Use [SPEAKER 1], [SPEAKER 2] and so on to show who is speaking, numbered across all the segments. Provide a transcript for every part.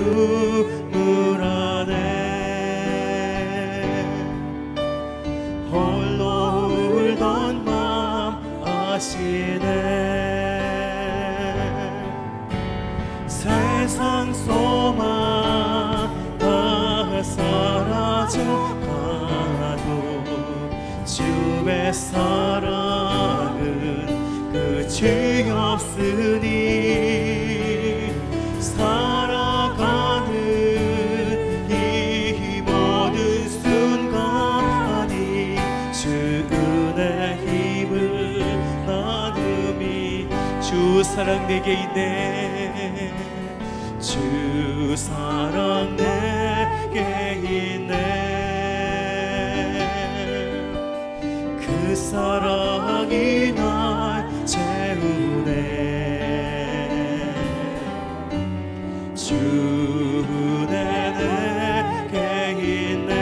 [SPEAKER 1] 눈물 안에 홀로 울던 맘 아시네. 세상 소망 다 사라져 가도 주의 사랑은 끝이 없으니 살아가는 이 모든 순간이 주 은혜 힘을 나눔이 주 사랑 내게 있네. 주 사랑 내게 있네. 그 사랑이 날 채우네. 주 은혜 내게 있네.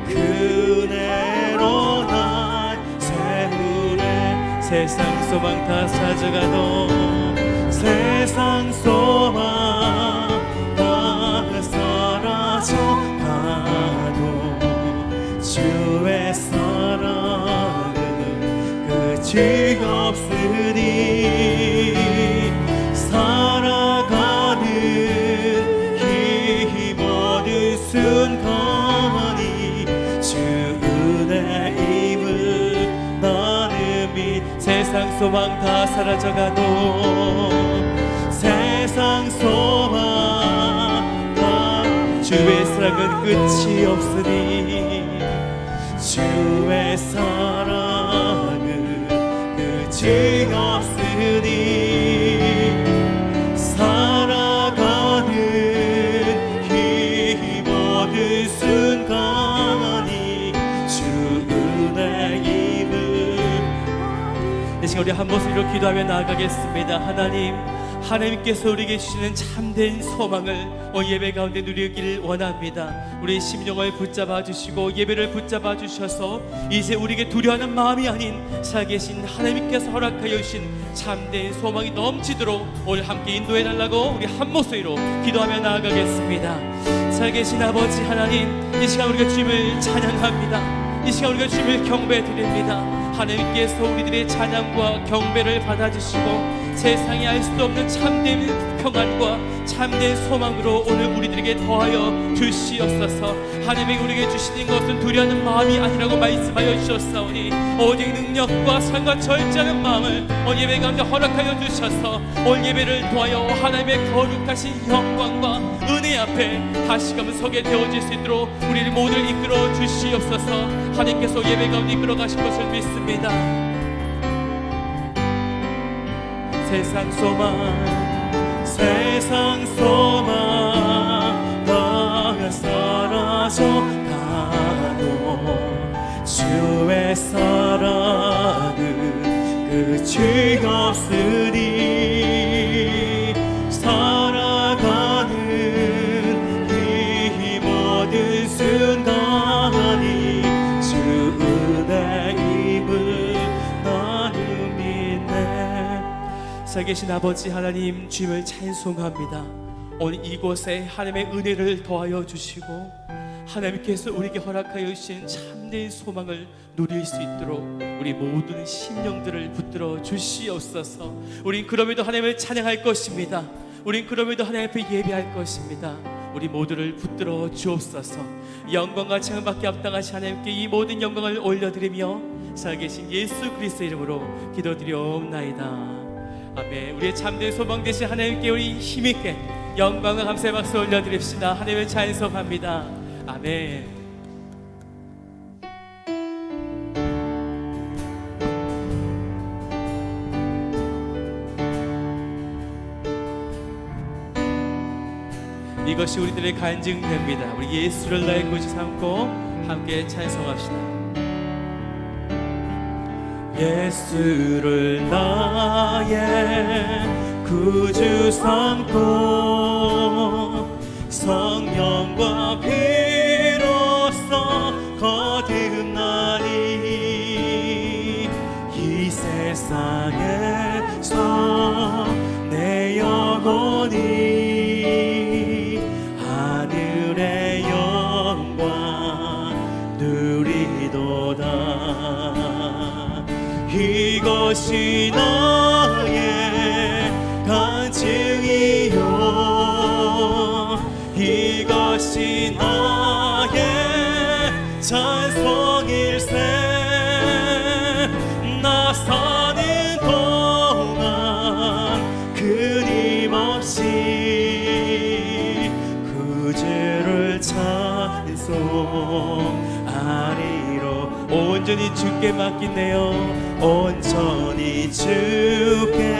[SPEAKER 1] 그 은혜로 날 채우네. 세상 소망 다 사져가도 세상 소망 다 사라져 가도 주의 사랑은 끝이 없으니 살아가는 이 모든 순간이 주 은혜임을 나는 믿. 세상 소망 다 사라져가도 세상 소망 다 주의 사랑은 끝이 없으니 주의 사랑은 끝이 없으니 살아가는 이 모든 순간이 주 은혜임을. 이 시간 우리 한 목소리로 기도하며 나아가겠습니다. 하나님께서 우리에게 주시는 참된 소망을 예배 가운데 누리기를 원합니다. 우리의 심령을 붙잡아 주시고 예배를 붙잡아 주셔서 이제 우리에게 두려워하는 마음이 아닌 살아계신 하나님께서 허락하여 주신 참된 소망이 넘치도록 오늘 함께 인도해 달라고 우리 한 목소리로 기도하며 나아가겠습니다. 살아계신 아버지 하나님, 이 시간 우리가 주님을 찬양합니다. 이 시간 우리가 주님을 경배해 드립니다. 하나님께서 우리들의 찬양과 경배를 받아주시고 세상에 알 수 없는 참된 평안과 참된 소망으로 오늘 우리들에게 더하여 주시옵소서. 하나님이 우리에게 주시는 것은 두려워하는 마음이 아니라고 말씀하여 주셨사오니 오직 능력과 삶과 절제하는 마음을 예배 가운데 허락하여 주셔서 오늘 예배를 도하여 하나님의 거룩하신 영광과 은혜 앞에 다시금 서게 되어질 수 있도록 우리를 모두를 이끌어 주시옵소서. 하나님께서 예배 가운데 이끌어 가실 것을 믿습니다. 세상 소망 다 사라져 가도 주의 사랑은 끝이 없으니 살아가는 이 모든 순간이 주 은혜임을 나는 믿네. 살아계신 아버지 하나님, 주님을 찬송합니다. 오늘 이곳에 하나님의 은혜를 더하여 주시고 하나님께서 우리에게 허락하여 주신 참된 소망을 누릴 수 있도록 우리 모든 심령들을 붙들어 주시옵소서. 우린 그럼에도 하나님을 찬양할 것입니다. 우린 그럼에도 하나님 앞에 예배할 것입니다. 우리 모두를 붙들어 주옵소서. 영광과 찬양받기 합당하신 하나님께 이 모든 영광을 올려드리며 살아계신 예수 그리스도의 이름으로 기도드리옵나이다. 아멘. 우리의 참된 소망 되신 하나님께 우리 힘있게 영광과 감사의 박수 올려드립시다. 하나님을 찬송합니다. 아멘. 이것이 우리들의 간증됩니다. 우리 예수를 나의 구주 삼고 함께 찬송합시다. 예수를 나의 구주 삼고 성령과 피로써 거듭나니 이 세상에서 내 영 이것이 나의 간증이요 이것이 나의 찬송일세 나 사는 동안 끊임없이 구주를 찬송하리로 온전히 주께 맡기네요 온전히 주께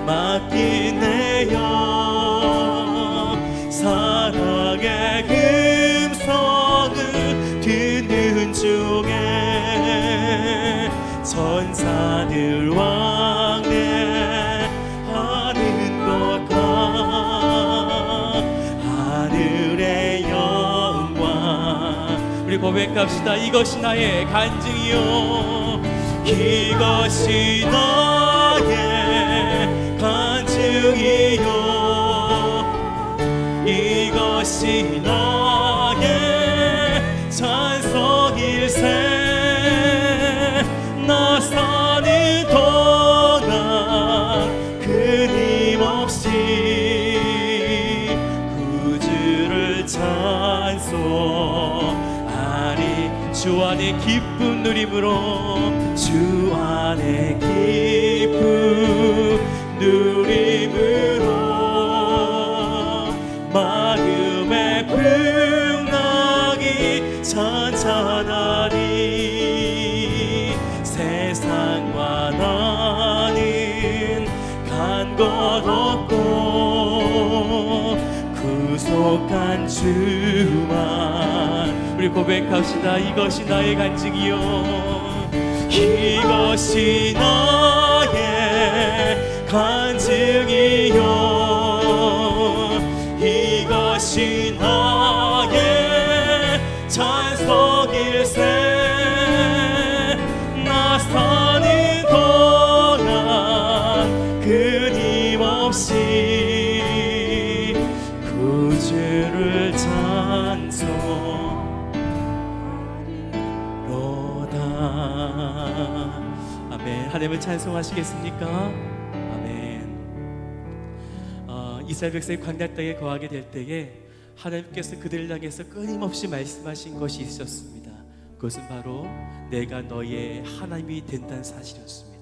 [SPEAKER 1] 맡기네요 사랑의 음성을 듣는 중에 천사들 왕래하는 것과 하늘의 영광 우리 고백합시다 이것이 나의 간증이요 이것이 나의 간증이요 이것이 나의 찬송일세 나 사는 동안 끊임없이 구주를 찬송하리 주 안에 기쁨 누림으로 주 안에 기쁨 누림으로 마음의 풍랑이 잔잔하니 세상과 나는 간 것 없고 구속한 주만 우리 고백합시다 이것이 나의 간증이요 이것이 나의 간증이요 이것이 나의 찬송일세 나 사는 동안 끊임없이 구주를 찬송하리로다 아멘 하나님을 찬송하시겠습니까? 아멘 이스라엘 백성이 광야 땅에 거하게 될 때에 하나님께서 그들을 향해서 끊임없이 말씀하신 것이 있었습니다. 그것은 바로 내가 너의 하나님이 된다는 사실이었습니다.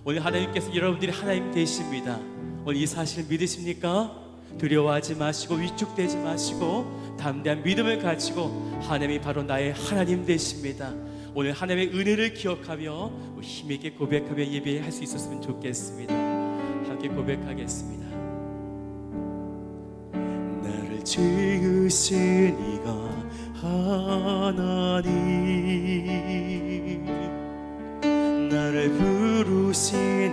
[SPEAKER 1] 오늘 하나님께서 여러분들이 하나님 되십니다. 오늘 이 사실을 믿으십니까? 두려워하지 마시고 위축되지 마시고 담대한 믿음을 가지고 하나님이 바로 나의 하나님 되십니다. 오늘 하나님의 은혜를 기억하며 힘있게 고백하며 예배할 수 있었으면 좋겠습니다. 함께 고백하겠습니다. 나를 지으신 이가 하나님 나를 부르신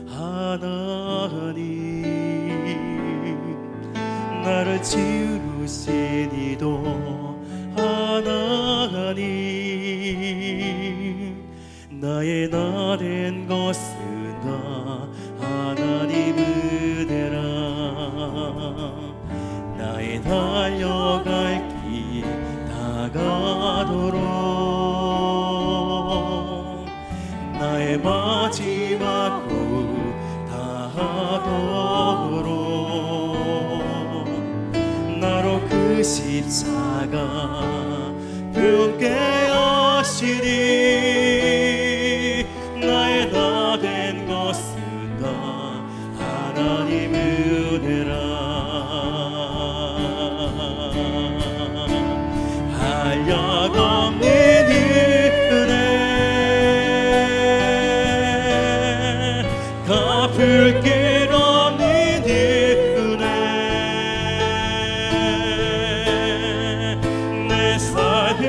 [SPEAKER 1] 이가 하나님 나를 지으신 이도 하나님 나의 나 된 것은 다 하나님 은혜라 나의 달려갈 길 다가도록 나의 마지막 호흡 다하도록 나로 그 십자가 분께 하시니 나의 나 된 것은 다 하나님 은혜라 한량없는 은혜 갚을 길 없는 은혜 내 삶을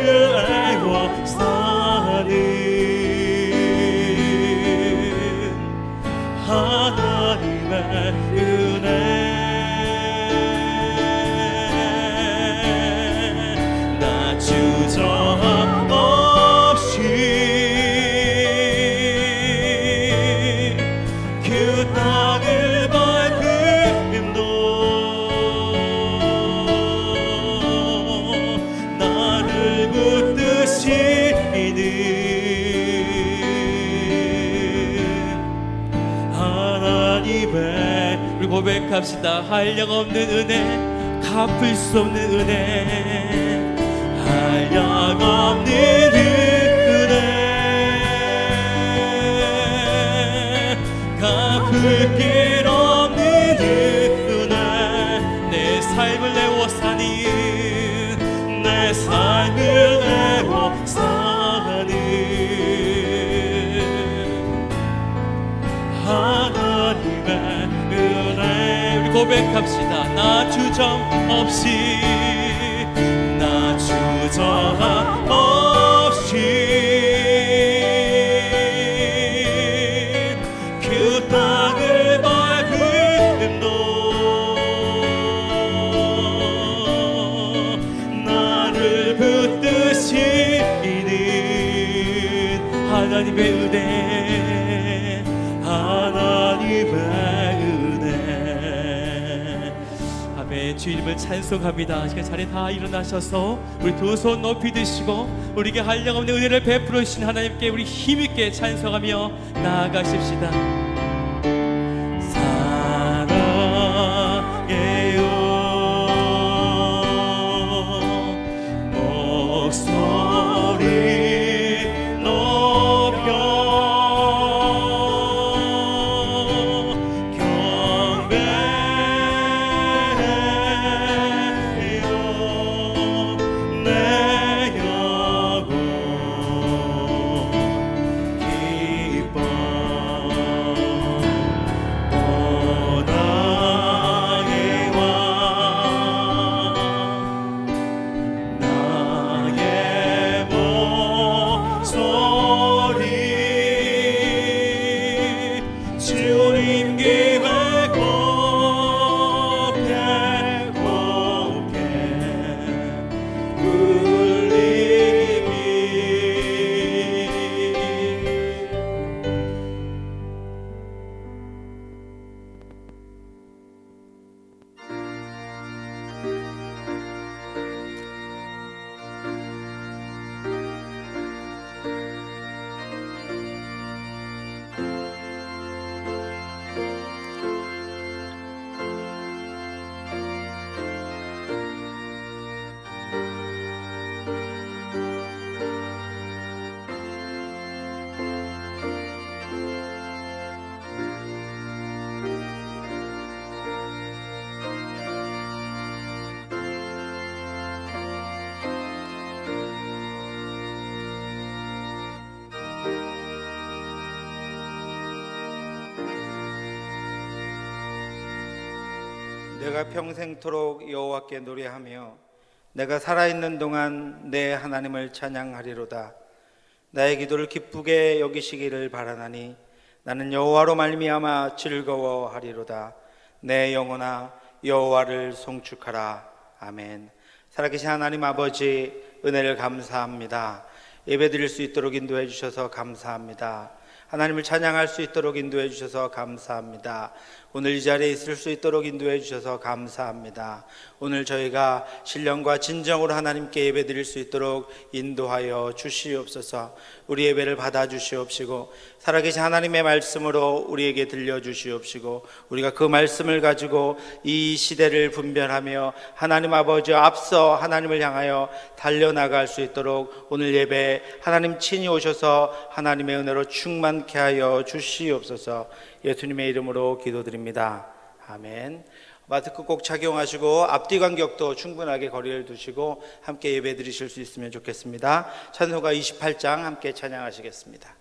[SPEAKER 1] 우리 고백합시다. 한량없는 은혜, 갚을 수 없는 은혜, 한량없는 은혜, 갚을 길 없는 은혜, 내 삶을 내어 사니, 내 삶을 내어 사는 하나님의 은혜. 우리 고백합시다. 나 주저 없이, 나 주저 없이 그 땅을 밟은 너, 나를 붙드시는 하나님의 은혜, 하나님의 은혜. 아멘. 주님을 찬송합니다. 지금 자리에 다 일어나셔서 우리 두 손 높이 드시고 우리에게 한량없는 은혜를 베풀어 주신 하나님께 우리 힘있게 찬송하며 나아가십시다. 사랑해요 목소리 높여 경배해요 내 영혼 기뻐 나의 왕 나의 목소리 주님 귀에 곱게 곱게 울리니
[SPEAKER 2] 내가 평생토록 여호와께 노래하며 내가 살아있는 동안 내 하나님을 찬양하리로다. 나의 기도를 기쁘게 여기시기를 바라나니 나는 여호와로 말미암아 즐거워하리로다. 내 영혼아 여호와를 송축하라. 아멘. 살아계신 하나님 아버지, 은혜를 감사합니다. 예배드릴 수 있도록 인도해 주셔서 감사합니다. 하나님을 찬양할 수 있도록 인도해 주셔서 감사합니다. 오늘 이 자리에 있을 수 있도록 인도해 주셔서 감사합니다. 오늘 저희가 신령과 진정으로 하나님께 예배드릴 수 있도록 인도하여 주시옵소서. 우리 예배를 받아 주시옵시고 살아계신 하나님의 말씀으로 우리에게 들려주시옵시고 우리가 그 말씀을 가지고 이 시대를 분별하며 하나님 아버지 앞서 하나님을 향하여 달려나갈 수 있도록 오늘 예배 하나님 친히 오셔서 하나님의 은혜로 충만케 하여 주시옵소서. 예수님의 이름으로 기도드립니다. 아멘. 마스크 꼭 착용하시고 앞뒤 간격도 충분하게 거리를 두시고 함께 예배 드리실 수 있으면 좋겠습니다. 찬송가 28장 함께 찬양하시겠습니다.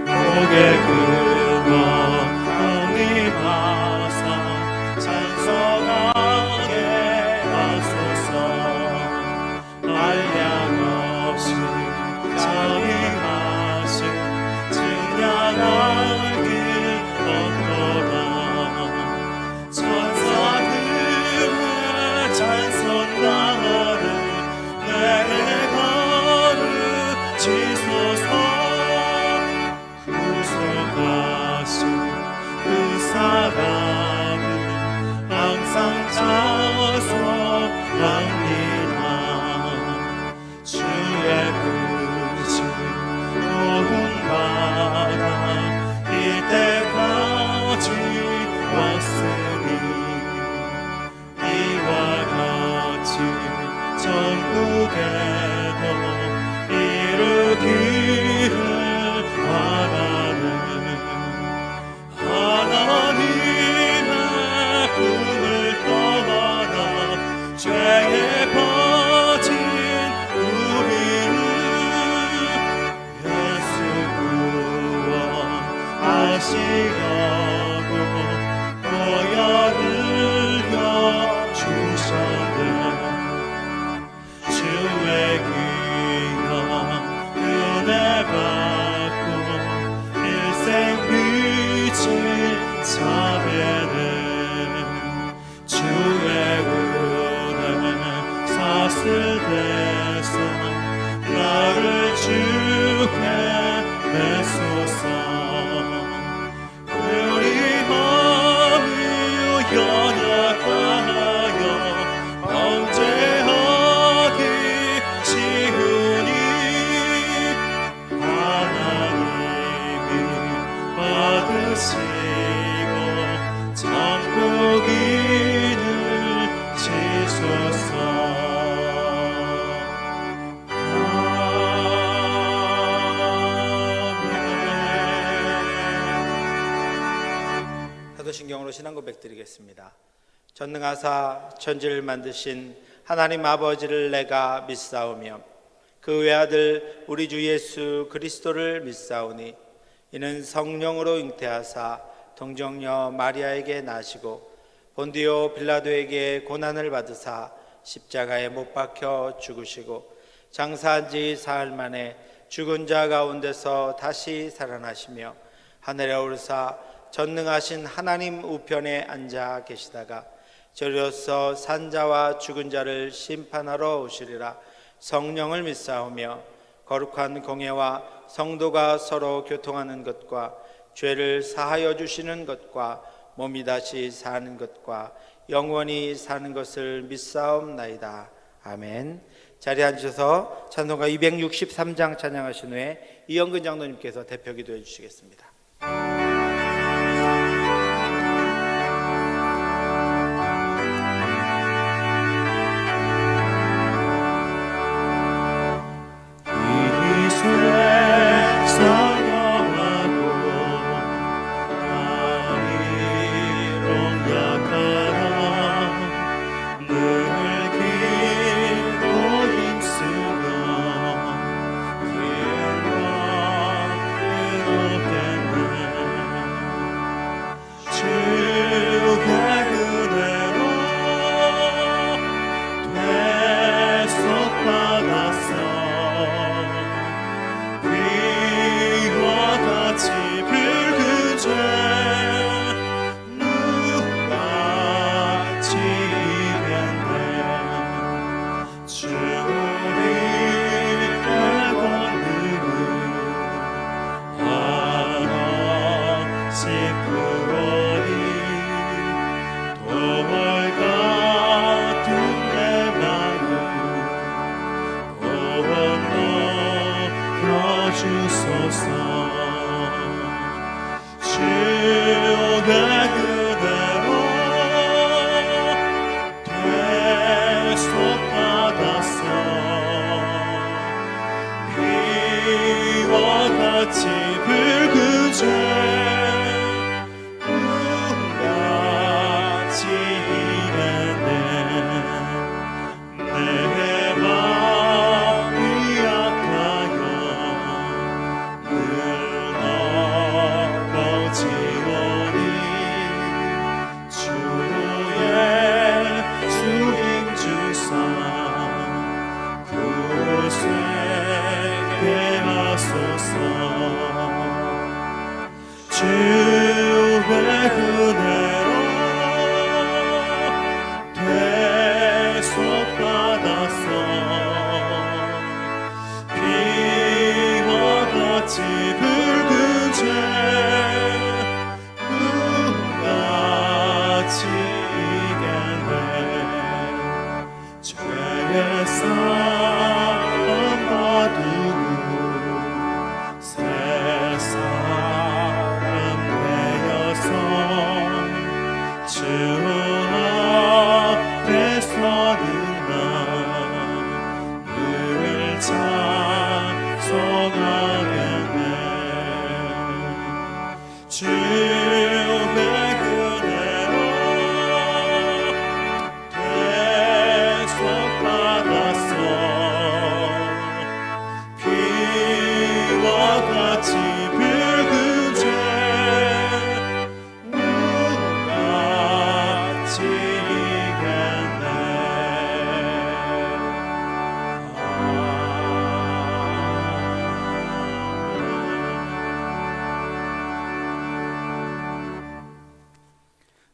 [SPEAKER 1] 고개 끄고 응림하사 찬송하게 하소서. 한량없이 자비하신 증량할 길 없도다. 천사들의 찬송 나를 내게 가르치소서. 구속하 이와 같이 전국에도 이루기를 바라는 하나님의 꿈을 떠나 죄에 빠진 우리를 예수 구원하시려고 보혈을 주셨네. 주의 귀한 은혜 받고 일생 빛을 자매는 주의 은혜 사슬돼서 나를 주께 내소서. 우리 마음이 연약하여 범죄하기 쉬우니 하나님이 받으시고 천국인을 지소서.
[SPEAKER 2] 사도신경으로 신앙 고백 드리겠습니다. 전능하사 천지를 만드신 하나님 아버지를 내가 믿사오며 그 외아들 우리 주 예수 그리스도를 믿사오니 이는 성령으로 잉태하사 동정녀 마리아에게 나시고 본디오 빌라도에게 고난을 받으사 십자가에 못 박혀 죽으시고 장사한 지 사흘 만에 죽은 자 가운데서 다시 살아나시며 하늘에 오르사 전능하신 하나님 우편에 앉아 계시다가 저리로서 산자와 죽은 자를 심판하러 오시리라. 성령을 믿사오며 거룩한 공예와 성도가 서로 교통하는 것과 죄를 사하여 주시는 것과 몸이 다시 사는 것과 영원히 사는 것을 믿사옵나이다. 아멘. 자리에 앉으셔서 찬송가 263장 찬양하신 후에 이영근 장로님께서 대표 기도해 주시겠습니다.
[SPEAKER 1] 힘쓰며 기은과 의롭게
[SPEAKER 3] 앞에 서는 나 늘 찬송하겠네. 주의 은혜로 대속받았어. 피와 같이 붉은 죄 누가 지겠네.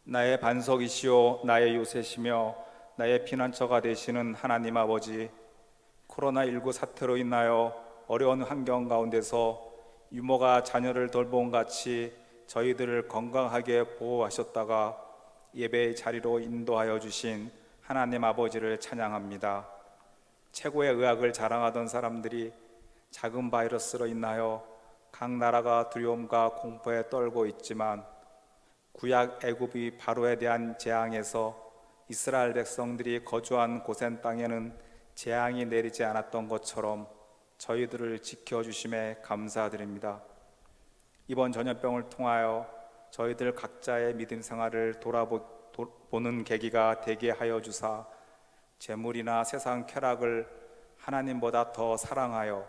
[SPEAKER 4] 나의 반석이시오 나의 요새시며 나의 피난처가 되시는 하나님 아버지, 코로나19 사태로 인하여 어려운 환경 가운데서 유모가 자녀를 돌봄 같이 저희들을 건강하게 보호하셨다가 예배의 자리로 인도하여 주신 하나님 아버지를 찬양합니다. 최고의 의학을 자랑하던 사람들이 작은 바이러스로 인하여 각 나라가 두려움과 공포에 떨고 있지만, 구약 애굽이 바로에 대한 재앙에서 이스라엘 백성들이 거주한 고센 땅에는 재앙이 내리지 않았던 것처럼 저희들을 지켜주심에 감사드립니다. 이번 전염병을 통하여 저희들 각자의 믿음 생활을 돌아보는 계기가 되게 하여 주사, 재물이나 세상 쾌락을 하나님보다 더 사랑하여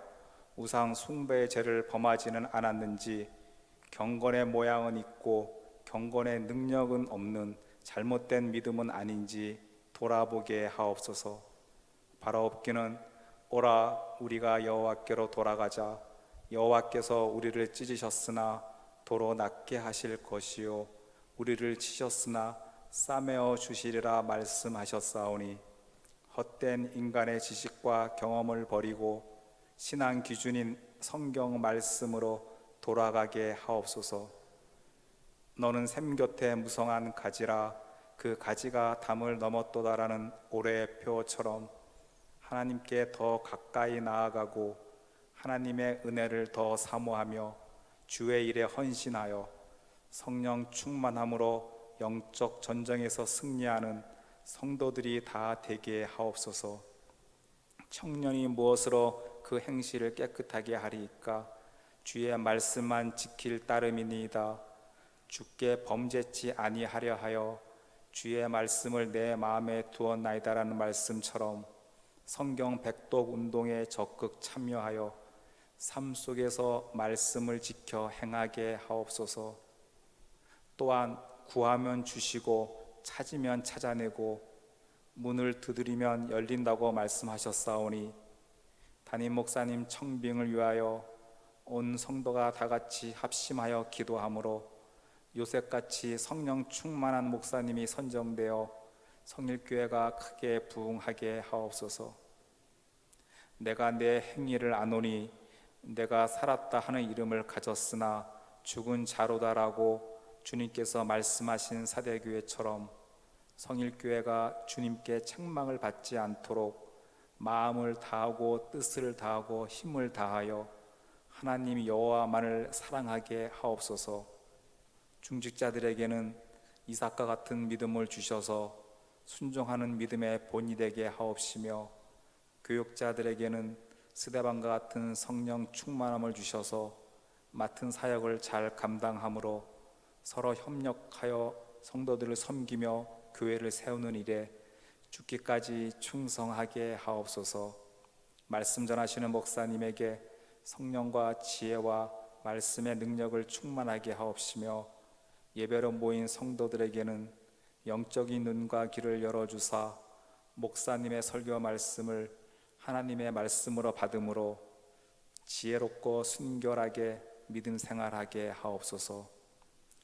[SPEAKER 4] 우상 숭배의 죄를 범하지는 않았는지, 경건의 모양은 있고 경건의 능력은 없는 잘못된 믿음은 아닌지 돌아보게 하옵소서. 바라옵기는 오라 우리가 여호와께로 돌아가자. 여호와께서 우리를 찢으셨으나 도로 낫게 하실 것이요 우리를 치셨으나 싸매어 주시리라 말씀하셨사오니, 헛된 인간의 지식과 경험을 버리고 신앙 기준인 성경 말씀으로 돌아가게 하옵소서. 너는 샘 곁에 무성한 가지라 그 가지가 담을 넘었도다라는 올해의 표처럼 하나님께 더 가까이 나아가고 하나님의 은혜를 더 사모하며 주의 일에 헌신하여 성령 충만함으로 영적 전쟁에서 승리하는 성도들이 다 되게 하옵소서. 청년이 무엇으로 그 행실을 깨끗하게 하리이까? 주의 말씀만 지킬 따름이니이다. 주께 범죄치 아니하려 하여 주의 말씀을 내 마음에 두었나이다라는 말씀처럼 성경 백독 운동에 적극 참여하여 삶 속에서 말씀을 지켜 행하게 하옵소서. 또한 구하면 주시고 찾으면 찾아내고 문을 두드리면 열린다고 말씀하셨사오니, 담임 목사님 청빙을 위하여 온 성도가 다 같이 합심하여 기도하므로 요셉같이 성령 충만한 목사님이 선정되어 성일교회가 크게 부흥하게 하옵소서. 내가 내 행위를 아노니 내가 살았다 하는 이름을 가졌으나 죽은 자로다라고 주님께서 말씀하신 사대교회처럼 성일교회가 주님께 책망을 받지 않도록 마음을 다하고 뜻을 다하고 힘을 다하여 하나님 여호와만을 사랑하게 하옵소서. 중직자들에게는 이삭과 같은 믿음을 주셔서 순종하는 믿음의 본이 되게 하옵시며, 교육자들에게는 스데반과 같은 성령 충만함을 주셔서 맡은 사역을 잘 감당함으로 서로 협력하여 성도들을 섬기며 교회를 세우는 일에 죽기까지 충성하게 하옵소서. 말씀 전하시는 목사님에게 성령과 지혜와 말씀의 능력을 충만하게 하옵시며, 예배로 모인 성도들에게는 영적인 눈과 귀를 열어주사 목사님의 설교 말씀을 하나님의 말씀으로 받음으로 지혜롭고 순결하게 믿음 생활하게 하옵소서.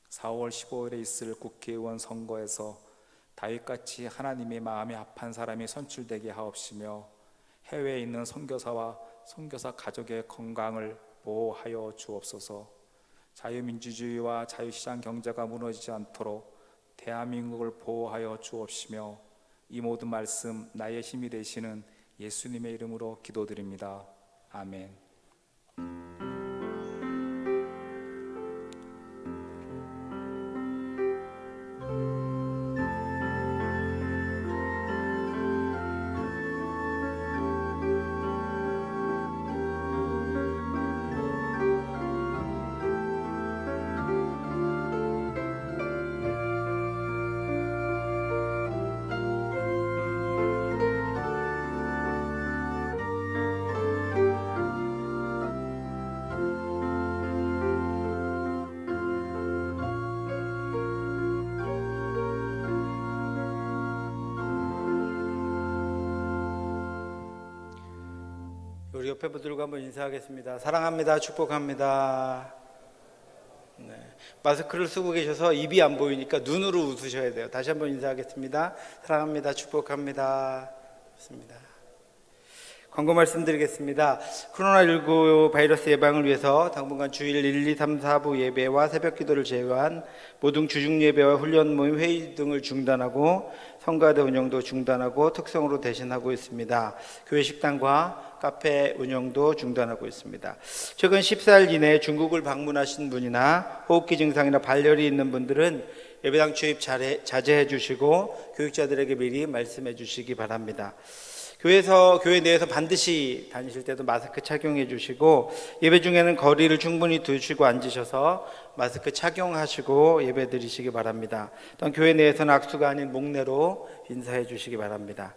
[SPEAKER 4] 4월 15일에 있을 국회의원 선거에서 다윗같이 하나님의 마음에 합한 사람이 선출되게 하옵시며, 해외에 있는 선교사와 선교사 가족의 건강을 보호하여 주옵소서. 자유민주주의와 자유시장 경제가 무너지지 않도록 대한민국을 보호하여 주옵시며, 이 모든 말씀 나의 힘이 되시는 예수님의 이름으로 기도드립니다. 아멘.
[SPEAKER 2] 우리 옆에 분들과 한번 인사하겠습니다. 사랑합니다. 축복합니다. 네. 마스크를 쓰고 계셔서 입이 안 보이니까 눈으로 웃으셔야 돼요. 다시 한번 인사하겠습니다. 사랑합니다. 축복합니다. 좋습니다. 광고 말씀드리겠습니다. 코로나19 바이러스 예방을 위해서 당분간 주일 1, 2, 3, 4부 예배와 새벽 기도를 제외한 모든 주중 예배와 훈련 모임, 회의 등을 중단하고 성가대 운영도 중단하고 특성으로 대신하고 있습니다. 교회 식당과 카페 운영도 중단하고 있습니다. 최근 14일 이내에 중국을 방문하신 분이나 호흡기 증상이나 발열이 있는 분들은 예배당 출입 자제해 주시고 교육자들에게 미리 말씀해 주시기 바랍니다. 교회 내에서 반드시 다니실 때도 마스크 착용해 주시고, 예배 중에는 거리를 충분히 두시고 앉으셔서 마스크 착용하시고 예배 드리시기 바랍니다. 또한 교회 내에서는 악수가 아닌 목례로 인사해 주시기 바랍니다.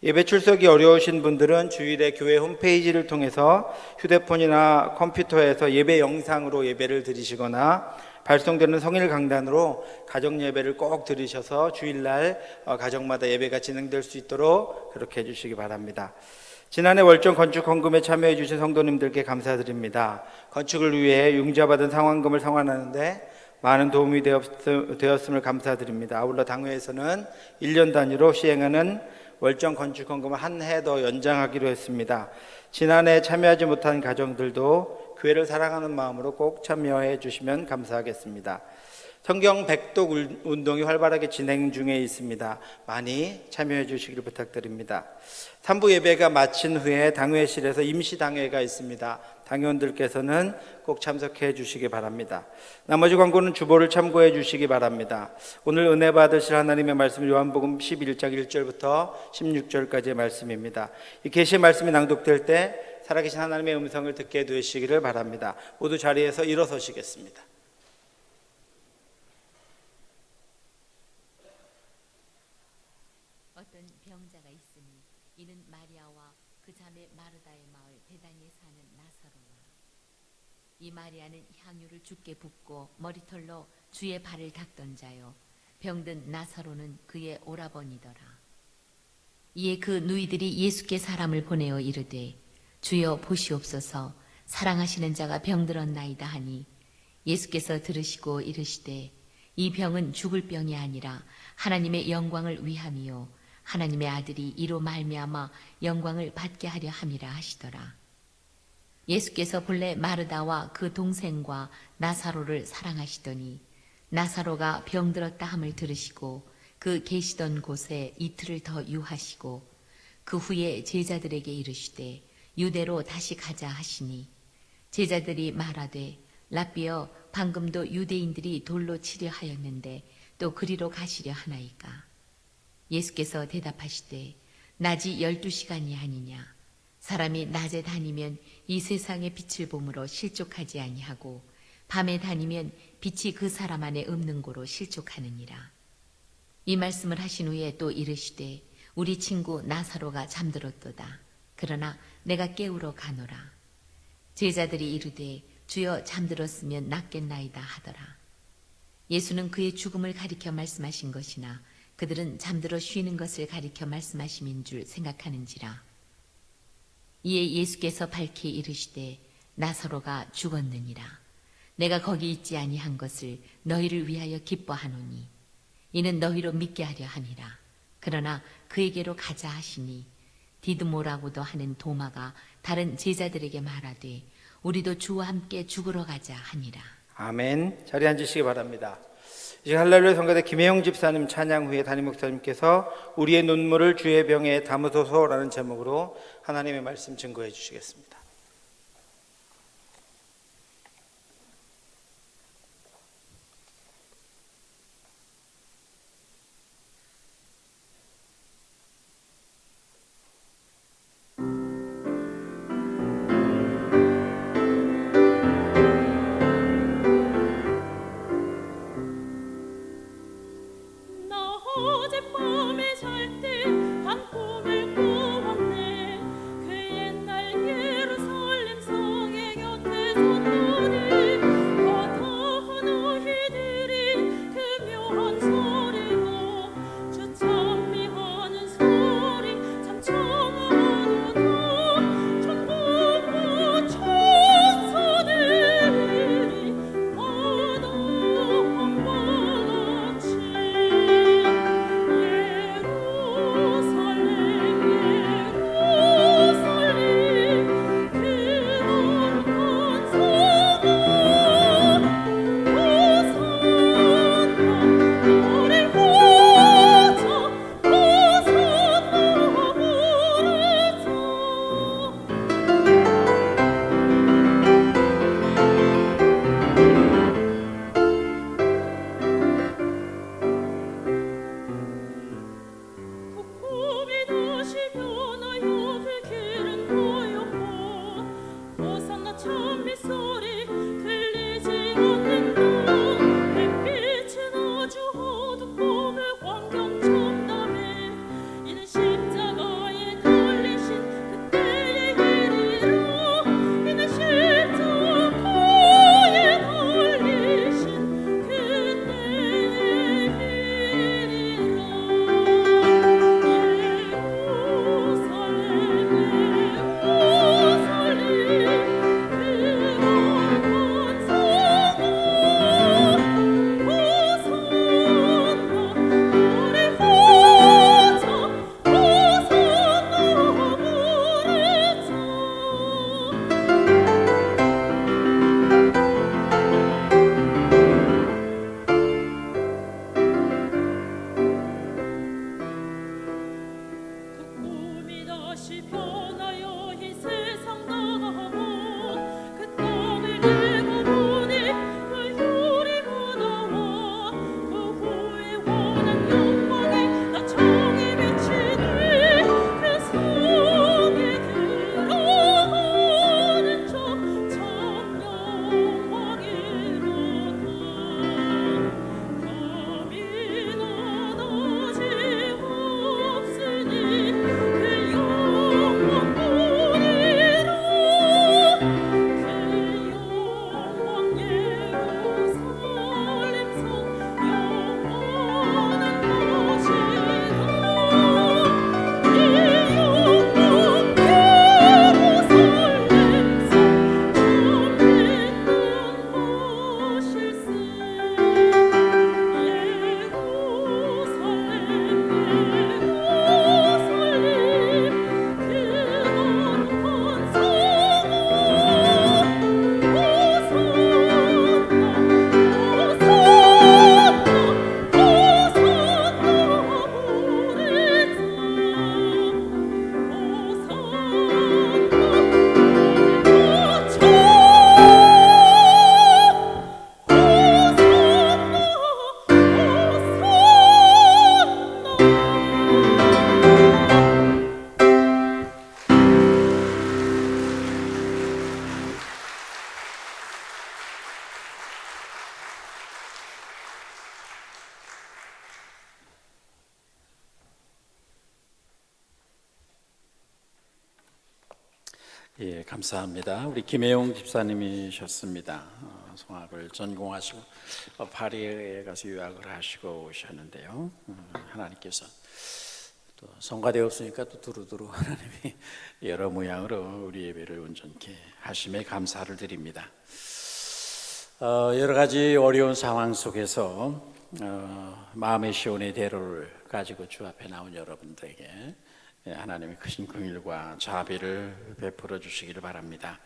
[SPEAKER 2] 예배 출석이 어려우신 분들은 주일에 교회 홈페이지를 통해서 휴대폰이나 컴퓨터에서 예배 영상으로 예배를 드리시거나 발송되는 성일 강단으로 가정 예배를 꼭 들으셔서 주일날 가정마다 예배가 진행될 수 있도록 그렇게 해주시기 바랍니다. 지난해 월정 건축 헌금에 참여해 주신 성도님들께 감사드립니다. 건축을 위해 융자받은 상환금을 상환하는데 많은 도움이 되었음을 감사드립니다. 아울러 당회에서는 1년 단위로 시행하는 월정 건축 헌금을 한 해 더 연장하기로 했습니다. 지난해 참여하지 못한 가정들도 교회를 사랑하는 마음으로 꼭 참여해 주시면 감사하겠습니다. 성경 백독 운동이 활발하게 진행 중에 있습니다. 많이 참여해 주시기를 부탁드립니다. 3부 예배가 마친 후에 당회실에서 임시당회가 있습니다. 당회원들께서는 꼭 참석해 주시기 바랍니다. 나머지 광고는 주보를 참고해 주시기 바랍니다. 오늘 은혜 받으실 하나님의 말씀 요한복음 11장 1절부터 16절까지의 말씀입니다. 이 계시의 말씀이 낭독될 때 살아계신 하나님의 음성을 듣게 되시기를 바랍니다. 모두 자리에서 일어서시겠습니다.
[SPEAKER 5] 어떤 병자가 있으니 이는 마리아와 그 자매 마르다의 마을 베다니에 사는 나사로라. 이 마리아는 향유를 주께 붓고 머리털로 주의 발을 닦던 자요, 병든 나사로는 그의 오라버니더라. 이에 그 누이들이 예수께 사람을 보내어 이르되 주여 보시옵소서, 사랑하시는 자가 병들었나이다 하니 예수께서 들으시고 이르시되 이 병은 죽을 병이 아니라 하나님의 영광을 위함이요 하나님의 아들이 이로 말미암아 영광을 받게 하려 함이라 하시더라. 예수께서 본래 마르다와 그 동생과 나사로를 사랑하시더니 나사로가 병들었다 함을 들으시고 그 계시던 곳에 이틀을 더 유하시고 그 후에 제자들에게 이르시되 유대로 다시 가자 하시니 제자들이 말하되 라삐여 방금도 유대인들이 돌로 치려 하였는데 또 그리로 가시려 하나이까. 예수께서 대답하시되 낮이 12시간이 아니냐. 사람이 낮에 다니면 이 세상의 빛을 보므로 실족하지 아니하고 밤에 다니면 빛이 그 사람 안에 없는 고로 실족하느니라. 이 말씀을 하신 후에 또 이르시되 우리 친구 나사로가 잠들었도다. 그러나 내가 깨우러 가노라. 제자들이 이르되 주여 잠들었으면 낫겠나이다 하더라. 예수는 그의 죽음을 가리켜 말씀하신 것이나 그들은 잠들어 쉬는 것을 가리켜 말씀하심인 줄 생각하는지라. 이에 예수께서 밝히 이르시되 나사로가 죽었느니라. 내가 거기 있지 아니한 것을 너희를 위하여 기뻐하노니 이는 너희로 믿게 하려 함이라. 그러나 그에게로 가자 하시니 디드모라고도 하는 도마가 다른 제자들에게 말하되 우리도 주와 함께 죽으러 가자 하니라.
[SPEAKER 2] 아멘. 자리에 앉으시기 바랍니다. 이제 할렐루야 성가대 김혜영 집사님 찬양 후에 담임 목사님께서 우리의 눈물을 주의 병에 담으소서라는 제목으로 하나님의 말씀 증거해 주시겠습니다.
[SPEAKER 6] 어젯밤에 잘 때 한 꿈을 꾸었네. 그 옛날 예루살렘 성의 곁에 섰더니 어떠한 너희들이 그 묘한 소리로 주 찬미하는 소리 참 청하도다. 천국 다시 변하여 이 세상 나가본 그 땅을 내가 보니 그 유리 문화와 그 후에 원한 영광에 나 정이 맺히니 그 성에 들어가는 저 천영왕이로다. 감히 나눠지 없으니 그 영광뿐이라. 그 영광 예루살렘 성 영원한 것이라. 이 영광 예루살렘 성 참있는 것일세.
[SPEAKER 7] 예, 감사합니다. 우리 김혜용 집사님이셨습니다. 성악을 전공하시고 파리에 가서 유학을 하시고 오셨는데요. 하나님께서 또 성가되었으니까 또 두루두루 하나님이 여러 모양으로 우리 예배를 온전케 하심에 감사를 드립니다. 여러 가지 어려운 상황 속에서 마음의 시온의 대로를 가지고 주 앞에 나온 여러분들에게 하나님의 크신 긍휼과 자비를 베풀어 주시기를 바랍니다.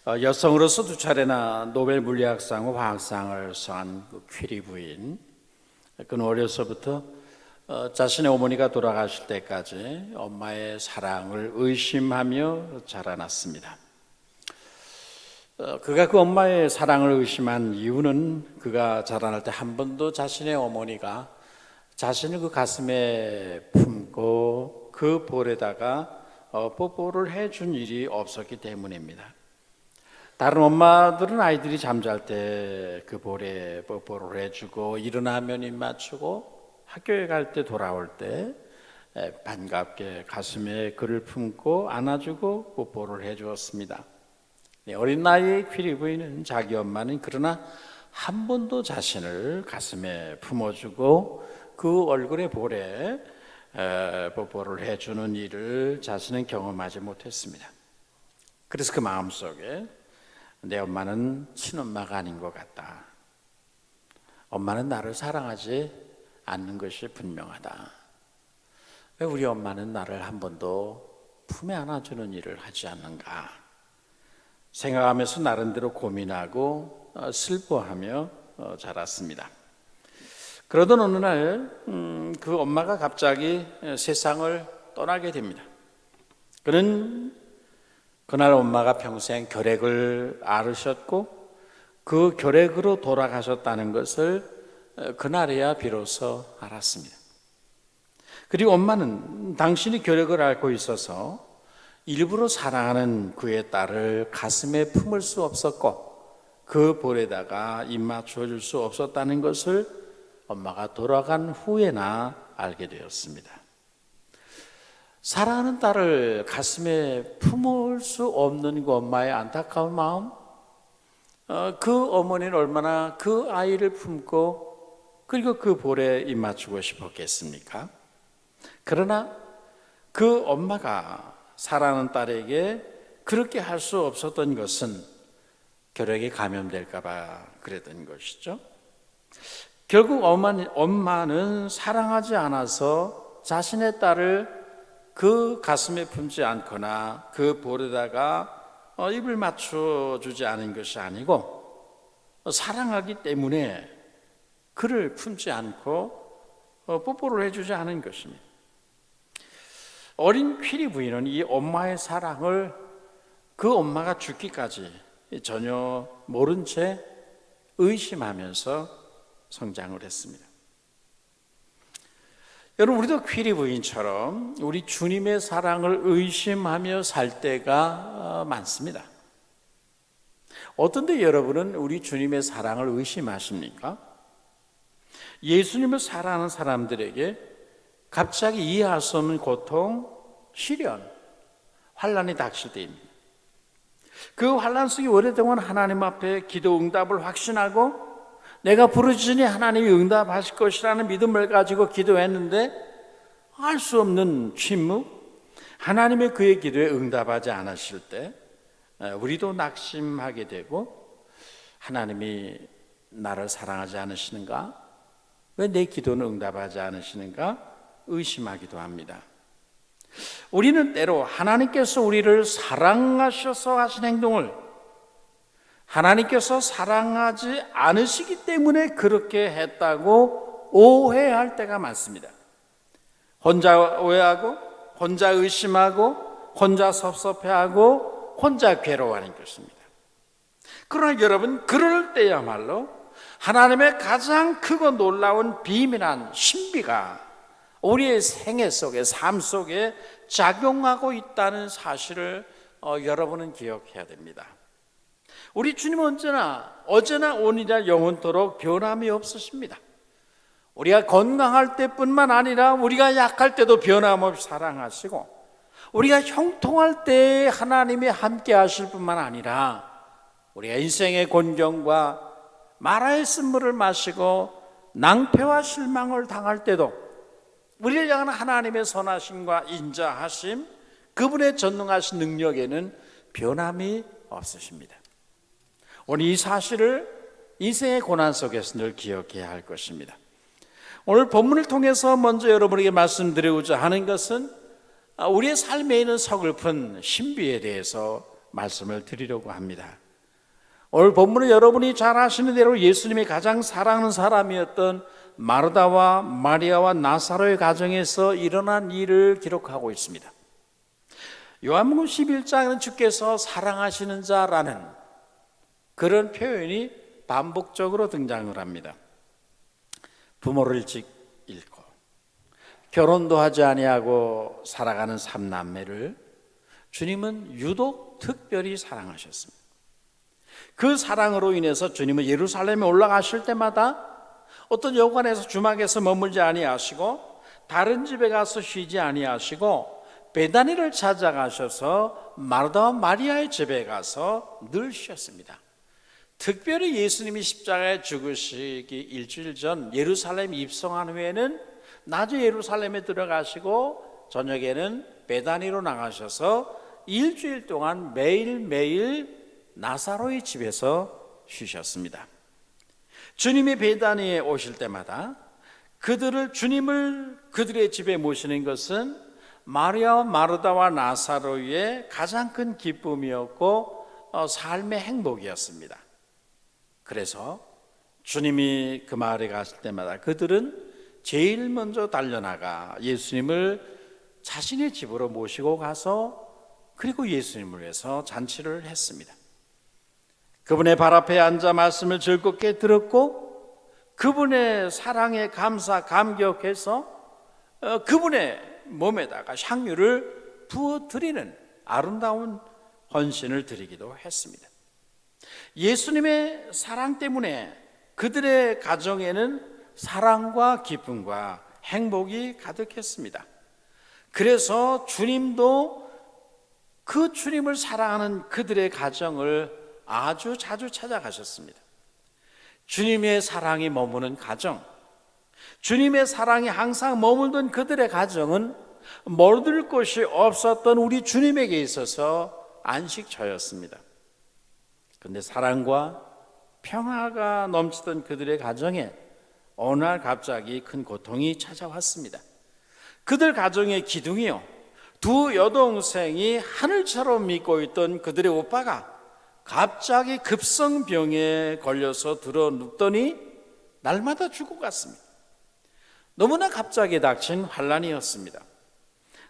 [SPEAKER 7] 여성으로서 두 차례나 노벨 물리학상과 화학상을 수상한 그 퀴리 부인, 그는 어려서부터 자신의 어머니가 돌아가실 때까지 엄마의 사랑을 의심하며 자라났습니다. 그가 그 엄마의 사랑을 의심한 이유는 그가 자라날 때 한 번도 자신의 어머니가 자신을 그 가슴에 품고 그 볼에다가 뽀뽀를 해준 일이 없었기 때문입니다. 다른 엄마들은 아이들이 잠잘 때 그 볼에 뽀뽀를 해주고 일어나면 입 맞추고 학교에 갈 때 돌아올 때 반갑게 가슴에 그를 품고 안아주고 뽀뽀를 해주었습니다. 어린 나이의 퀴리 부인은 자기 엄마는 그러나 한 번도 자신을 가슴에 품어주고 그 얼굴의 볼에 뽀뽀를 해주는 일을 자신은 경험하지 못했습니다. 그래서 그 마음속에 내 엄마는 친엄마가 아닌 것 같다. 엄마는 나를 사랑하지 않는 것이 분명하다. 왜 우리 엄마는 나를 한 번도 품에 안아주는 일을 하지 않는가 생각하면서 나름대로 고민하고 슬퍼하며 자랐습니다. 그러던 어느 날 그 엄마가 갑자기 세상을 떠나게 됩니다. 그는 그날 엄마가 평생 결핵을 앓으셨고 그 결핵으로 돌아가셨다는 것을 그날에야 비로소 알았습니다. 그리고 엄마는 당신이 결핵을 앓고 있어서 일부러 사랑하는 그의 딸을 가슴에 품을 수 없었고 그 볼에다가 입 맞춰 줄 수 없었다는 것을 엄마가 돌아간 후에나 알게 되었습니다. 사랑하는 딸을 가슴에 품을 수 없는 그 엄마의 안타까운 마음, 그 어머니는 얼마나 그 아이를 품고 그리고 그 볼에 입 맞추고 싶었겠습니까? 그러나 그 엄마가 사랑하는 딸에게 그렇게 할 수 없었던 것은 결핵에 감염될까 봐 그랬던 것이죠. 결국 엄마는 사랑하지 않아서 자신의 딸을 그 가슴에 품지 않거나 그 볼에다가 입을 맞춰주지 않은 것이 아니고 사랑하기 때문에 그를 품지 않고 뽀뽀를 해주지 않은 것입니다. 어린 퀴리 부인은 이 엄마의 사랑을 그 엄마가 죽기까지 전혀 모른 채 의심하면서 성장을 했습니다. 여러분, 우리도 퀴리 부인처럼 우리 주님의 사랑을 의심하며 살 때가 많습니다. 어떤데 여러분은 우리 주님의 사랑을 의심하십니까? 예수님을 사랑하는 사람들에게 갑자기 이해할 수 없는 고통, 시련, 환난이 닥칠 때입니다. 그 환난 속에 오랫동안 하나님 앞에 기도 응답을 확신하고 내가 부르짖으니 하나님이 응답하실 것이라는 믿음을 가지고 기도했는데 알 수 없는 침묵, 하나님의 그의 기도에 응답하지 않으실 때 우리도 낙심하게 되고 하나님이 나를 사랑하지 않으시는가? 왜 내 기도는 응답하지 않으시는가? 의심하기도 합니다. 우리는 때로 하나님께서 우리를 사랑하셔서 하신 행동을 하나님께서 사랑하지 않으시기 때문에 그렇게 했다고 오해할 때가 많습니다. 혼자 오해하고, 혼자 의심하고, 혼자 섭섭해하고, 혼자 괴로워하는 것입니다. 그러나 여러분, 그럴 때야말로 하나님의 가장 크고 놀라운 비밀한 신비가 우리의 생애 속에, 삶 속에 작용하고 있다는 사실을 여러분은 기억해야 됩니다. 우리 주님은 언제나 어제나 오늘이나 영원토록 변함이 없으십니다. 우리가 건강할 때뿐만 아니라 우리가 약할 때도 변함없이 사랑하시고 우리가 형통할 때 하나님이 함께 하실 뿐만 아니라 우리가 인생의 곤경과 마라의 쓴물을 마시고 낭패와 실망을 당할 때도 우리를 향한 하나님의 선하심과 인자하심, 그분의 전능하신 능력에는 변함이 없으십니다. 오늘 이 사실을 인생의 고난 속에서 늘 기억해야 할 것입니다. 오늘 본문을 통해서 먼저 여러분에게 말씀드리고자 하는 것은 우리의 삶에 있는 서글픈 신비에 대해서 말씀을 드리려고 합니다. 오늘 본문은 여러분이 잘 아시는 대로 예수님이 가장 사랑하는 사람이었던 마르다와 마리아와 나사로의 가정에서 일어난 일을 기록하고 있습니다. 요한복음 11장에는 주께서 사랑하시는 자라는 그런 표현이 반복적으로 등장을 합니다. 부모를 일찍 잃고 결혼도 하지 아니하고 살아가는 삼남매를 주님은 유독 특별히 사랑하셨습니다. 그 사랑으로 인해서 주님은 예루살렘에 올라가실 때마다 어떤 여관에서 주막에서 머물지 아니하시고 다른 집에 가서 쉬지 아니하시고 베다니를 찾아가셔서 마르다와 마리아의 집에 가서 늘 쉬었습니다. 특별히 예수님이 십자가에 죽으시기 일주일 전 예루살렘 입성한 후에는 낮에 예루살렘에 들어가시고 저녁에는 베다니로 나가셔서 일주일 동안 매일매일 나사로의 집에서 쉬셨습니다. 주님이 베다니에 오실 때마다 주님을 그들의 집에 모시는 것은 마리아와 마르다와 나사로의 가장 큰 기쁨이었고 삶의 행복이었습니다. 그래서 주님이 그 마을에 갔을 때마다 그들은 제일 먼저 달려나가 예수님을 자신의 집으로 모시고 가서 그리고 예수님을 위해서 잔치를 했습니다. 그분의 발 앞에 앉아 말씀을 즐겁게 들었고 그분의 사랑에 감격해서 그분의 몸에다가 향유를 부어드리는 아름다운 헌신을 드리기도 했습니다. 예수님의 사랑 때문에 그들의 가정에는 사랑과 기쁨과 행복이 가득했습니다. 그래서 주님도 그 주님을 사랑하는 그들의 가정을 아주 자주 찾아가셨습니다. 주님의 사랑이 머무는 가정, 주님의 사랑이 항상 머물던 그들의 가정은 머물 곳이 없었던 우리 주님에게 있어서 안식처였습니다. 그런데 사랑과 평화가 넘치던 그들의 가정에 어느 날 갑자기 큰 고통이 찾아왔습니다. 그들 가정의 기둥이요, 두 여동생이 하늘처럼 믿고 있던 그들의 오빠가 갑자기 급성병에 걸려서 들어눕더니 날마다 죽어갔습니다. 너무나 갑자기 닥친 환난이었습니다.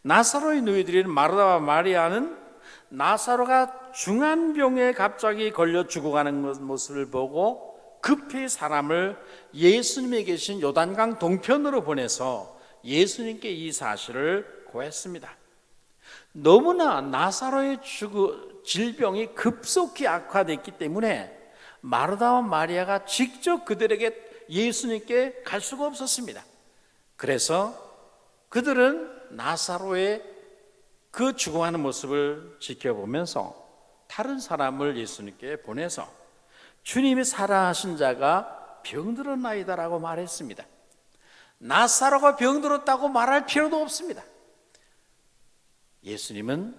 [SPEAKER 7] 나사로의 누이들인 마르다와 마리아는 나사로가 중환병에 갑자기 걸려 죽어가는 모습을 보고 급히 사람을 예수님이 계신 요단강 동편으로 보내서 예수님께 이 사실을 고했습니다. 너무나 나사로의 질병이 급속히 악화됐기 때문에 마르다와 마리아가 직접 그들에게 예수님께 갈 수가 없었습니다. 그래서 그들은 나사로의 그 죽어가는 모습을 지켜보면서 다른 사람을 예수님께 보내서 주님이 사랑하신 자가 병들었나이다라고 말했습니다. 나사로가 병들었다고 말할 필요도 없습니다. 예수님은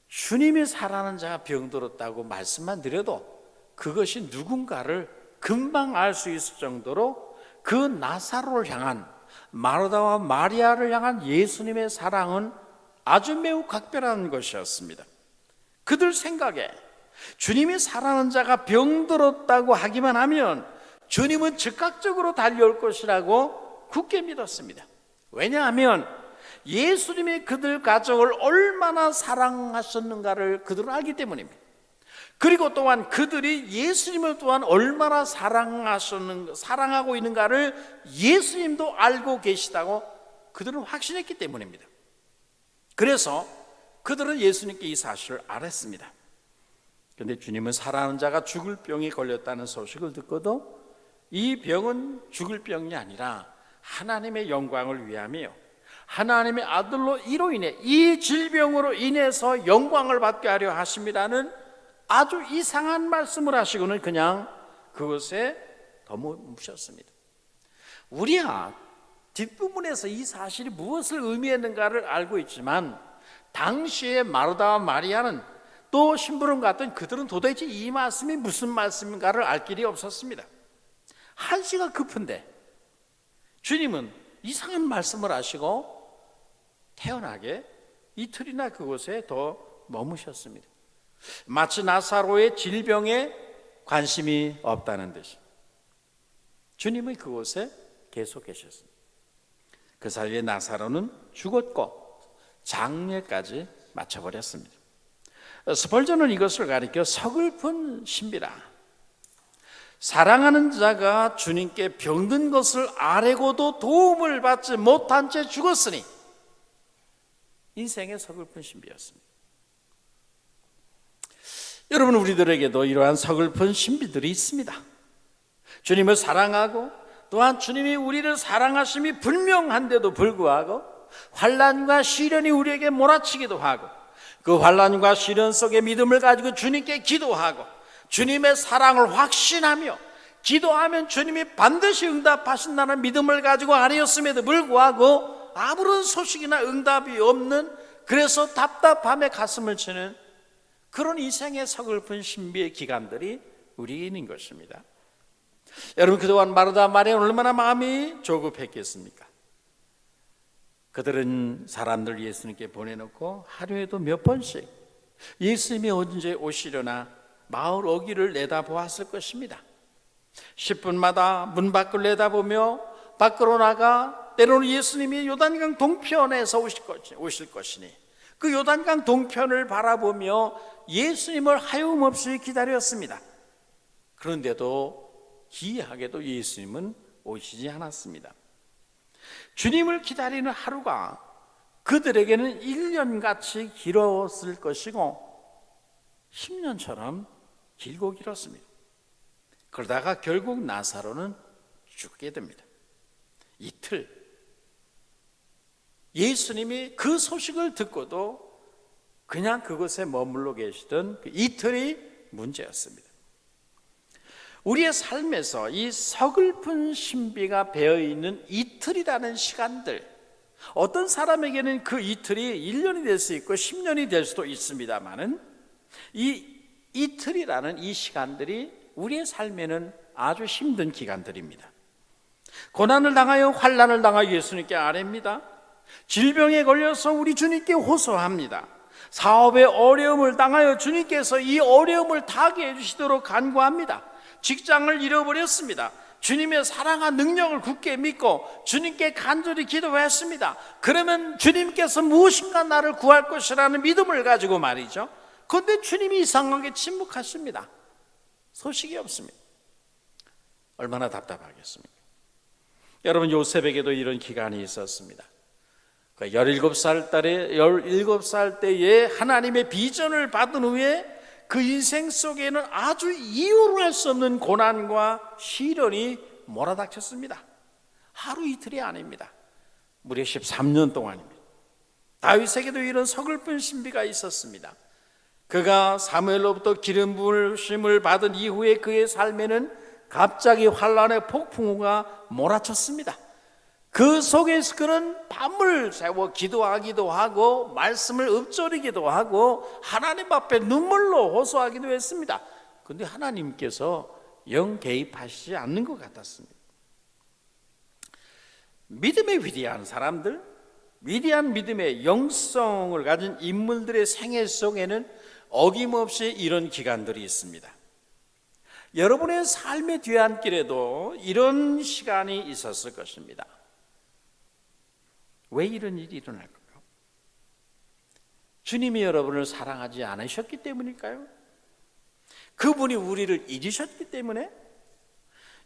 [SPEAKER 7] 주님이 사랑하는 자가 병들었다고 말씀만 드려도 그것이 누군가를 금방 알 수 있을 정도로 그 나사로를 향한, 마르다와 마리아를 향한 예수님의 사랑은 아주 매우 각별한 것이었습니다. 그들 생각에 주님이 사랑하는 자가 병들었다고 하기만 하면 주님은 즉각적으로 달려올 것이라고 굳게 믿었습니다. 왜냐하면 예수님이 그들 가정을 얼마나 사랑하셨는가를 그들은 알기 때문입니다. 그리고 또한 그들이 예수님을 또한 얼마나 사랑하고 있는가를 예수님도 알고 계시다고 그들은 확신했기 때문입니다. 그래서 그들은 예수님께 이 사실을 알았습니다. 그런데 주님은 사랑하는 자가 죽을 병이 걸렸다는 소식을 듣고도 이 병은 죽을 병이 아니라 하나님의 영광을 위하며 하나님의 아들로 이로 인해 이 질병으로 인해서 영광을 받게 하려 하심이라는 아주 이상한 말씀을 하시고는 그냥 그것에 덧붙였습니다. 우리야 뒷부분에서 이 사실이 무엇을 의미했는가를 알고 있지만 당시에 마르다와 마리아는 또 심부름 같은 그들은 도대체 이 말씀이 무슨 말씀인가를 알 길이 없었습니다. 한시가 급한데 주님은 이상한 말씀을 하시고 태연하게 이틀이나 그곳에 더 머무셨습니다. 마치 나사로의 질병에 관심이 없다는 듯이 주님은 그곳에 계속 계셨습니다. 그 사이에 나사로는 죽었고 장례까지 마쳐버렸습니다. 스펄전은 이것을 가리켜 서글픈 신비라. 사랑하는 자가 주님께 병든 것을 아뢰고도 도움을 받지 못한 채 죽었으니 인생의 서글픈 신비였습니다. 여러분, 우리들에게도 이러한 서글픈 신비들이 있습니다. 주님을 사랑하고 또한 주님이 우리를 사랑하심이 분명한데도 불구하고 환난과 시련이 우리에게 몰아치기도 하고 그 환난과 시련 속에 믿음을 가지고 주님께 기도하고 주님의 사랑을 확신하며 기도하면 주님이 반드시 응답하신다는 믿음을 가지고 아뢰었음에도 불구하고 아무런 소식이나 응답이 없는, 그래서 답답함에 가슴을 치는 그런 인생의 서글픈 신비의 기간들이 우리에 있는 것입니다. 여러분, 그동안 마르다 마리아는 얼마나 마음이 조급했겠습니까? 그들은 사람들 예수님께 보내놓고 하루에도 몇 번씩 예수님이 언제 오시려나 마을 어귀를 내다보았을 것입니다. 10분마다 문 밖을 내다보며 밖으로 나가 때로는 예수님이 요단강 동편에서 오실 것이니 그 요단강 동편을 바라보며 예수님을 하염없이 기다렸습니다. 그런데도 기이하게도 예수님은 오시지 않았습니다. 주님을 기다리는 하루가 그들에게는 1년같이 길었을 것이고 10년처럼 길고 길었습니다. 그러다가 결국 나사로는 죽게 됩니다. 이틀 예수님이 그 소식을 듣고도 그냥 그곳에 머물러 계시던 그 이틀이 문제였습니다. 우리의 삶에서 이 서글픈 신비가 배어있는 이틀이라는 시간들, 어떤 사람에게는 그 이틀이 1년이 될 수 있고 10년이 될 수도 있습니다만은 이 이틀이라는 이 시간들이 우리의 삶에는 아주 힘든 기간들입니다. 고난을 당하여 환난을 당하여 예수님께 아뢰입니다. 질병에 걸려서 우리 주님께 호소합니다. 사업의 어려움을 당하여 주님께서 이 어려움을 타게 해주시도록 간구합니다. 직장을 잃어버렸습니다. 주님의 사랑과 능력을 굳게 믿고 주님께 간절히 기도했습니다. 그러면 주님께서 무엇인가 나를 구할 것이라는 믿음을 가지고 말이죠. 그런데 주님이 이상하게 침묵하십니다. 소식이 없습니다. 얼마나 답답하겠습니까? 여러분, 요셉에게도 이런 기간이 있었습니다. 17살 때에 하나님의 비전을 받은 후에 그 인생 속에는 아주 이유로 할 수 없는 고난과 시련이 몰아닥쳤습니다. 하루 이틀이 아닙니다. 무려 13년 동안입니다. 다윗에게도 이런 서글픈 신비가 있었습니다. 그가 사무엘로부터 기름 부으심을 받은 이후에 그의 삶에는 갑자기 환란의 폭풍우가 몰아쳤습니다. 그 속에서 그는 밤을 새워 기도하기도 하고 말씀을 읊조리기도 하고 하나님 앞에 눈물로 호소하기도 했습니다. 그런데 하나님께서 영 개입하시지 않는 것 같았습니다. 믿음의 위대한 사람들, 위대한 믿음의 영성을 가진 인물들의 생애 속에는 어김없이 이런 기간들이 있습니다. 여러분의 삶의 뒤안길에도 이런 시간이 있었을 것입니다. 왜 이런 일이 일어날까요? 주님이 여러분을 사랑하지 않으셨기 때문일까요? 그분이 우리를 잊으셨기 때문에?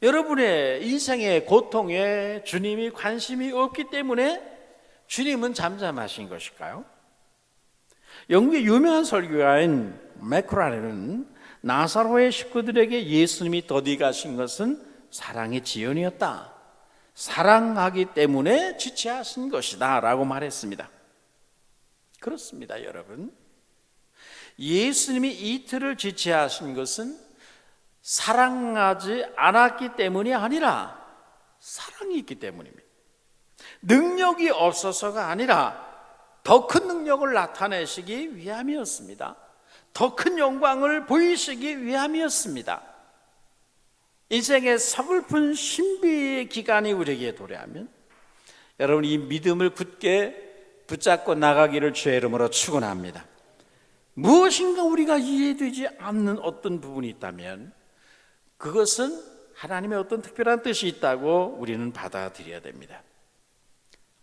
[SPEAKER 7] 여러분의 인생의 고통에 주님이 관심이 없기 때문에 주님은 잠잠하신 것일까요? 영국의 유명한 설교가인 맥쿠라렌은 나사로의 식구들에게 예수님이 더디가신 것은 사랑의 지연이었다. 사랑하기 때문에 지체하신 것이다 라고 말했습니다. 그렇습니다, 여러분. 예수님이 이틀을 지체하신 것은 사랑하지 않았기 때문이 아니라 사랑이 있기 때문입니다. 능력이 없어서가 아니라 더 큰 능력을 나타내시기 위함이었습니다. 더 큰 영광을 보이시기 위함이었습니다. 인생의 서글픈 신비의 기간이 우리에게 도래하면 여러분, 이 믿음을 굳게 붙잡고 나가기를 주의 이름으로 축원합니다. 무엇인가 우리가 이해되지 않는 어떤 부분이 있다면 그것은 하나님의 어떤 특별한 뜻이 있다고 우리는 받아들여야 됩니다.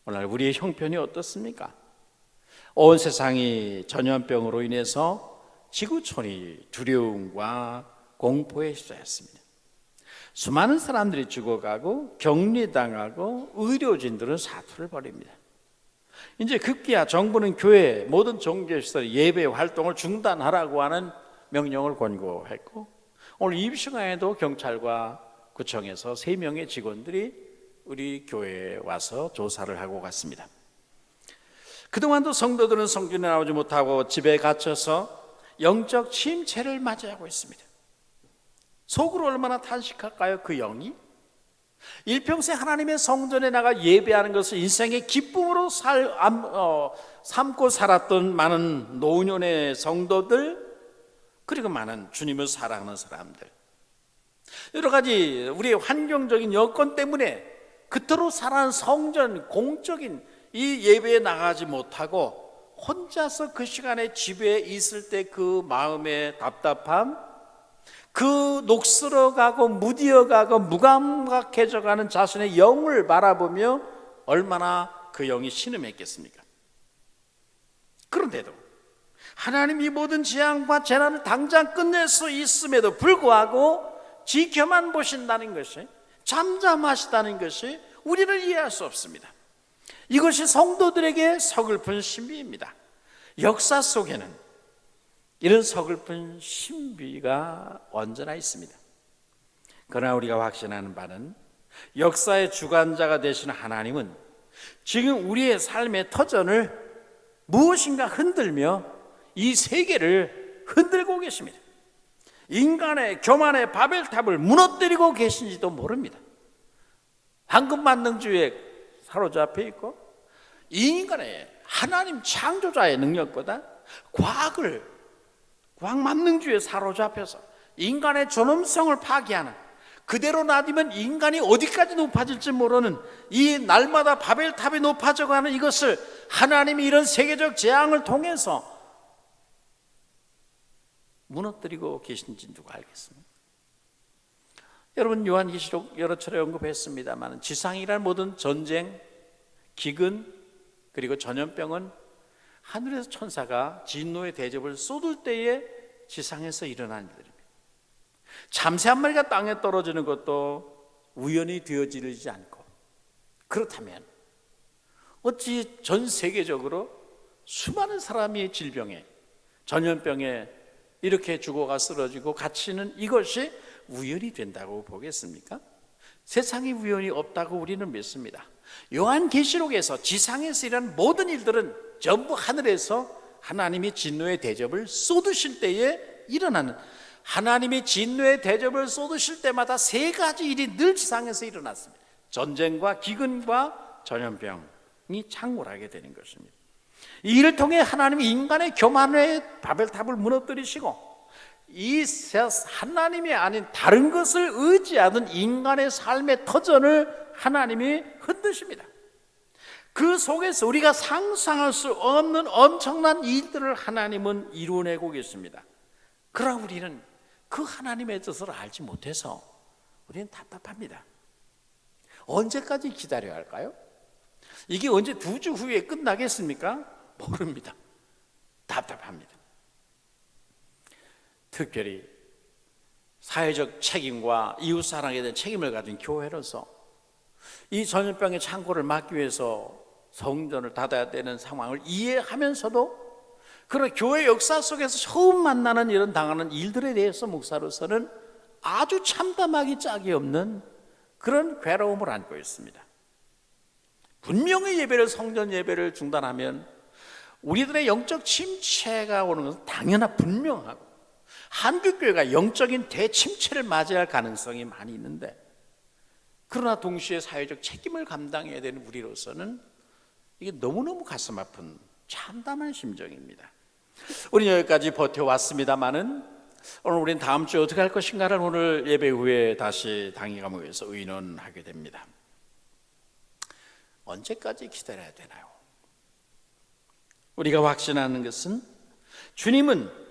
[SPEAKER 7] 오늘 우리의 형편이 어떻습니까? 온 세상이 전염병으로 인해서 지구촌이 두려움과 공포에 휩싸였습니다. 수많은 사람들이 죽어가고 격리당하고 의료진들은 사투를 벌입니다. 이제 급기야 정부는 교회 모든 종교시설 예배 활동을 중단하라고 하는 명령을 권고했고, 오늘 이 시간에도 경찰과 구청에서 3명의 직원들이 우리 교회에 와서 조사를 하고 갔습니다. 그동안도 성도들은 성전에 나오지 못하고 집에 갇혀서 영적 침체를 맞이하고 있습니다. 속으로 얼마나 탄식할까요? 그 영이 일평생 하나님의 성전에 나가 예배하는 것을 인생의 기쁨으로 삼고 살았던 많은 노년의 성도들, 그리고 많은 주님을 사랑하는 사람들, 여러 가지 우리의 환경적인 여건 때문에 그토록 살아난 성전 공적인 이 예배에 나가지 못하고 혼자서 그 시간에 집에 있을 때 그 마음의 답답함, 그 녹슬어가고 무디어가고 무감각해져가는 자신의 영을 바라보며 얼마나 그 영이 신음했겠습니까? 그런데도 하나님 이 모든 재앙과 재난을 당장 끝낼 수 있음에도 불구하고 지켜만 보신다는 것이, 잠잠하시다는 것이 우리는 이해할 수 없습니다. 이것이 성도들에게 서글픈 신비입니다. 역사 속에는 이런 서글픈 신비가 언제나 있습니다. 그러나 우리가 확신하는 바는 역사의 주관자가 되시는 하나님은 지금 우리의 삶의 터전을 무엇인가 흔들며 이 세계를 흔들고 계십니다. 인간의 교만의 바벨탑을 무너뜨리고 계신지도 모릅니다. 황금만능주의에 사로잡혀 있고 이 인간의 하나님 창조자의 능력보다 과학 만능주의에 사로잡혀서 인간의 존엄성을 파괴하는, 그대로 놔두면 인간이 어디까지 높아질지 모르는 이 날마다 바벨탑이 높아져가는 이것을 하나님이 이런 세계적 재앙을 통해서 무너뜨리고 계신지 누가 알겠습니까? 여러분 요한계시록 여러 차례 언급했습니다만 지상이란 모든 전쟁, 기근 그리고 전염병은 하늘에서 천사가 진노의 대접을 쏟을 때에 지상에서 일어난 일들입니다. 참새 한 마리가 땅에 떨어지는 것도 우연히 되어지지 않고, 그렇다면 어찌 전 세계적으로 수많은 사람이 질병에, 전염병에 이렇게 죽어가 쓰러지고 갇히는 이것이 우연이 된다고 보겠습니까? 세상에 우연이 없다고 우리는 믿습니다. 요한계시록에서 지상에서 일어난 모든 일들은 전부 하늘에서 하나님이 진노의 대접을 쏟으실 때에 일어나는, 하나님이 진노의 대접을 쏟으실 때마다 세 가지 일이 늘 지상에서 일어났습니다. 전쟁과 기근과 전염병이 창궐하게 되는 것입니다. 이 일을 통해 하나님이 인간의 교만의 바벨탑을 무너뜨리시고, 이 하나님이 아닌 다른 것을 의지하던 인간의 삶의 터전을 하나님이 흔드십니다. 그 속에서 우리가 상상할 수 없는 엄청난 일들을 하나님은 이루어내고 계십니다. 그러나 우리는 그 하나님의 뜻을 알지 못해서 우리는 답답합니다. 언제까지 기다려야 할까요? 이게 언제 2주 후에 끝나겠습니까? 모릅니다. 답답합니다. 특별히 사회적 책임과 이웃사랑에 대한 책임을 가진 교회로서 이 전염병의 창고를 막기 위해서 성전을 닫아야 되는 상황을 이해하면서도, 그런 교회 역사 속에서 처음 만나는 이런 당하는 일들에 대해서 목사로서는 아주 참담하기 짝이 없는 그런 괴로움을 안고 있습니다. 분명히 예배를, 성전 예배를 중단하면 우리들의 영적 침체가 오는 것은 분명하고, 한국교회가 영적인 대침체를 맞이할 가능성이 많이 있는데, 그러나 동시에 사회적 책임을 감당해야 되는 우리로서는 이게 너무너무 가슴 아픈 참담한 심정입니다. 우리는 여기까지 버텨왔습니다마는 오늘 우리는 다음 주에 어떻게 할 것인가를 오늘 예배 후에 다시 당의 감옥에서 의논하게 됩니다. 언제까지 기다려야 되나요? 우리가 확신하는 것은 주님은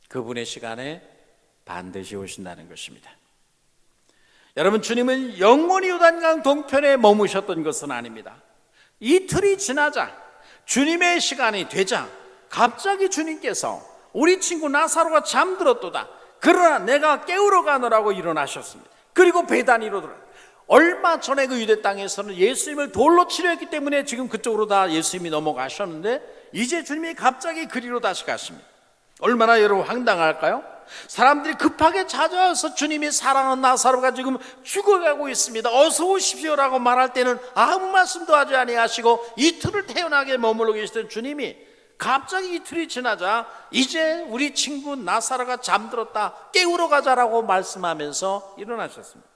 [SPEAKER 7] 그분의 시간에 반드시 오신다는 것입니다. 여러분, 주님은 영원히 요단강 동편에 머무셨던 것은 아닙니다. 이틀이 지나자, 주님의 시간이 되자 갑자기 주님께서 우리 친구 나사로가 잠들었도다, 그러나 내가 깨우러 가노라고 일어나셨습니다. 그리고 베다니로 들어요. 얼마 전에 그 유대 땅에서는 예수님을 돌로 치려했기 때문에 지금 그쪽으로 다 예수님이 넘어가셨는데, 이제 주님이 갑자기 그리로 다시 가십니다. 얼마나 여러분 황당할까요? 사람들이 급하게 찾아와서 주님이 사랑하는 나사로가 지금 죽어가고 있습니다, 어서 오십시오라고 말할 때는 아무 말씀도 하지 아니하시고 이틀을 태연하게 머물러 계시던 주님이 갑자기 이틀이 지나자 이제 우리 친구 나사로가 잠들었다, 깨우러 가자라고 말씀하면서 일어나셨습니다.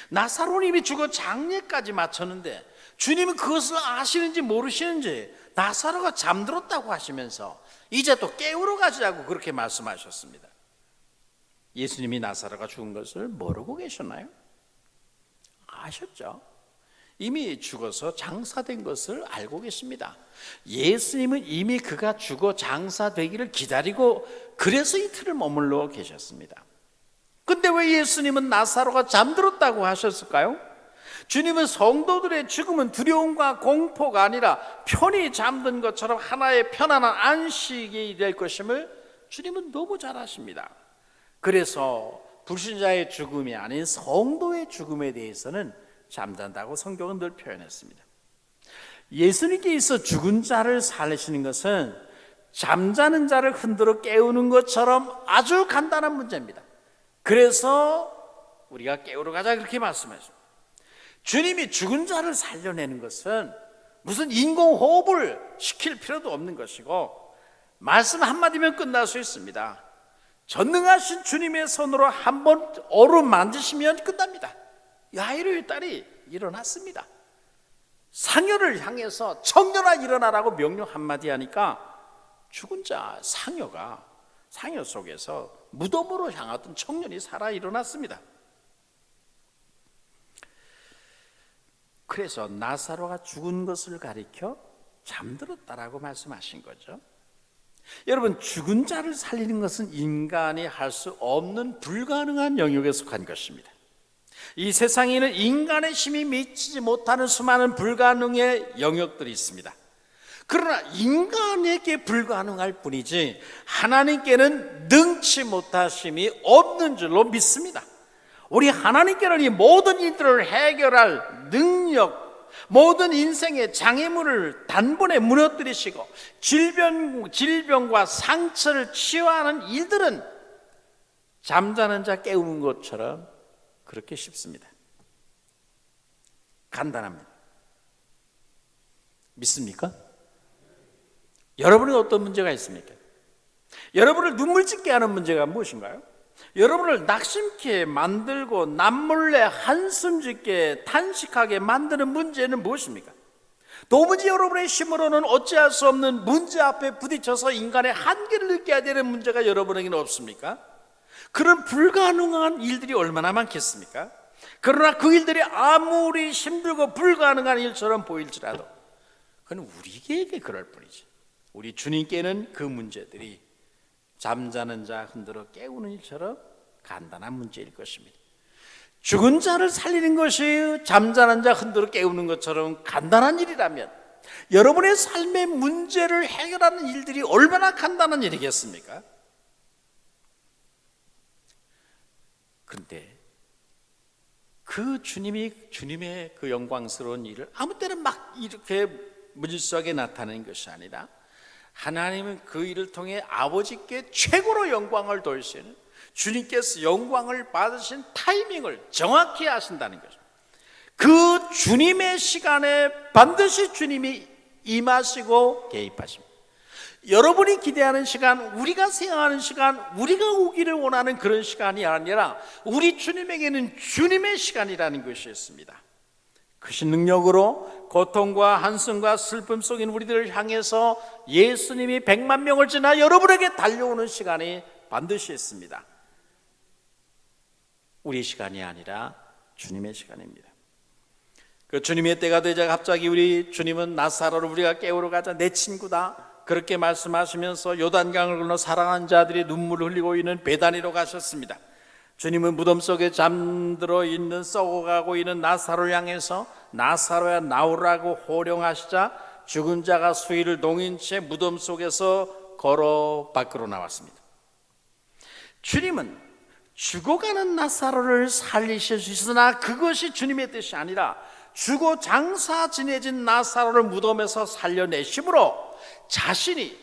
[SPEAKER 7] 나사로는 이미 죽어 장례까지 마쳤는데 주님은 그것을 아시는지 모르시는지 나사로가 잠들었다고 하시면서 이제 또 깨우러 가자고 그렇게 말씀하셨습니다. 예수님이 나사로가 죽은 것을 모르고 계셨나요? 아셨죠? 이미 죽어서 장사된 것을 알고 계십니다. 예수님은 이미 그가 죽어 장사되기를 기다리고 그래서 이틀을 머물러 계셨습니다. 근데 왜 예수님은 나사로가 잠들었다고 하셨을까요? 주님은 성도들의 죽음은 두려움과 공포가 아니라 편히 잠든 것처럼 하나의 편안한 안식이 될 것임을 주님은 너무 잘 아십니다. 그래서 불신자의 죽음이 아닌 성도의 죽음에 대해서는 잠잔다고 성경은 늘 표현했습니다. 예수님께 있어 죽은 자를 살리시는 것은 잠자는 자를 흔들어 깨우는 것처럼 아주 간단한 문제입니다. 그래서 우리가 깨우러 가자 그렇게 말씀하셨습니다. 주님이 죽은 자를 살려내는 것은 무슨 인공호흡을 시킬 필요도 없는 것이고, 말씀 한마디면 끝날 수 있습니다. 전능하신 주님의 손으로 한번 오름 만지시면 끝납니다. 야이로의 딸이 일어났습니다. 상여를 향해서 청년아 일어나라고 명령 한마디 하니까 죽은 자 상여가 상여 속에서 무덤으로 향하던 청년이 살아 일어났습니다. 그래서 나사로가 죽은 것을 가리켜 잠들었다라고 말씀하신 거죠. 여러분, 죽은 자를 살리는 것은 인간이 할 수 없는 불가능한 영역에 속한 것입니다. 이 세상에는 인간의 힘이 미치지 못하는 수많은 불가능의 영역들이 있습니다. 그러나 인간에게 불가능할 뿐이지 하나님께는 능치 못하심이 없는 줄로 믿습니다. 우리 하나님께는 이 모든 일들을 해결할 능력, 모든 인생의 장애물을 단번에 무너뜨리시고 질병과 상처를 치유하는 일들은 잠자는 자 깨우는 것처럼 그렇게 쉽습니다. 간단합니다. 믿습니까? 여러분은 어떤 문제가 있습니까? 여러분을 눈물 짓게 하는 문제가 무엇인가요? 여러분을 낙심케 만들고 남몰래 한숨 짓게 탄식하게 만드는 문제는 무엇입니까? 도무지 여러분의 힘으로는 어찌할 수 없는 문제 앞에 부딪혀서 인간의 한계를 느껴야 되는 문제가 여러분에게는 없습니까? 그런 불가능한 일들이 얼마나 많겠습니까? 그러나 그 일들이 아무리 힘들고 불가능한 일처럼 보일지라도 그건 우리에게 그럴 뿐이지, 우리 주님께는 그 문제들이 잠자는 자 흔들어 깨우는 일처럼 간단한 문제일 것입니다. 죽은 자를 살리는 것이 잠자는 자 흔들어 깨우는 것처럼 간단한 일이라면 여러분의 삶의 문제를 해결하는 일들이 얼마나 간단한 일이겠습니까? 그런데 그 주님의 그 영광스러운 일을 아무 때나 막 이렇게 무질서하게 나타내는 것이 아니라 하나님은 그 일을 통해 아버지께 최고로 영광을 돌리시는, 주님께서 영광을 받으신 타이밍을 정확히 하신다는 거죠. 그 주님의 시간에 반드시 주님이 임하시고 개입하십니다. 여러분이 기대하는 시간, 우리가 생각하는 시간, 우리가 오기를 원하는 그런 시간이 아니라 우리 주님에게는 주님의 시간이라는 것이 있습니다. 크신 능력으로 고통과 한숨과 슬픔 속인 우리들을 향해서 예수님이 100만 명을 지나 여러분에게 달려오는 시간이 반드시 있습니다. 우리 시간이 아니라 주님의 시간입니다. 그 주님의 때가 되자 갑자기 우리 주님은 나사로를 우리가 깨우러 가자, 내 친구다, 그렇게 말씀하시면서 요단강을 건너 사랑하는 자들이 눈물을 흘리고 있는 베다니로 가셨습니다. 주님은 무덤 속에 잠들어 있는, 썩어가고 있는 나사로를 향해서 나사로야 나오라고 호령하시자 죽은 자가 수위를 동인 채 무덤 속에서 걸어 밖으로 나왔습니다. 주님은 죽어가는 나사로를 살리실 수 있으나 그것이 주님의 뜻이 아니라 죽어 장사 지내진 나사로를 무덤에서 살려내심으로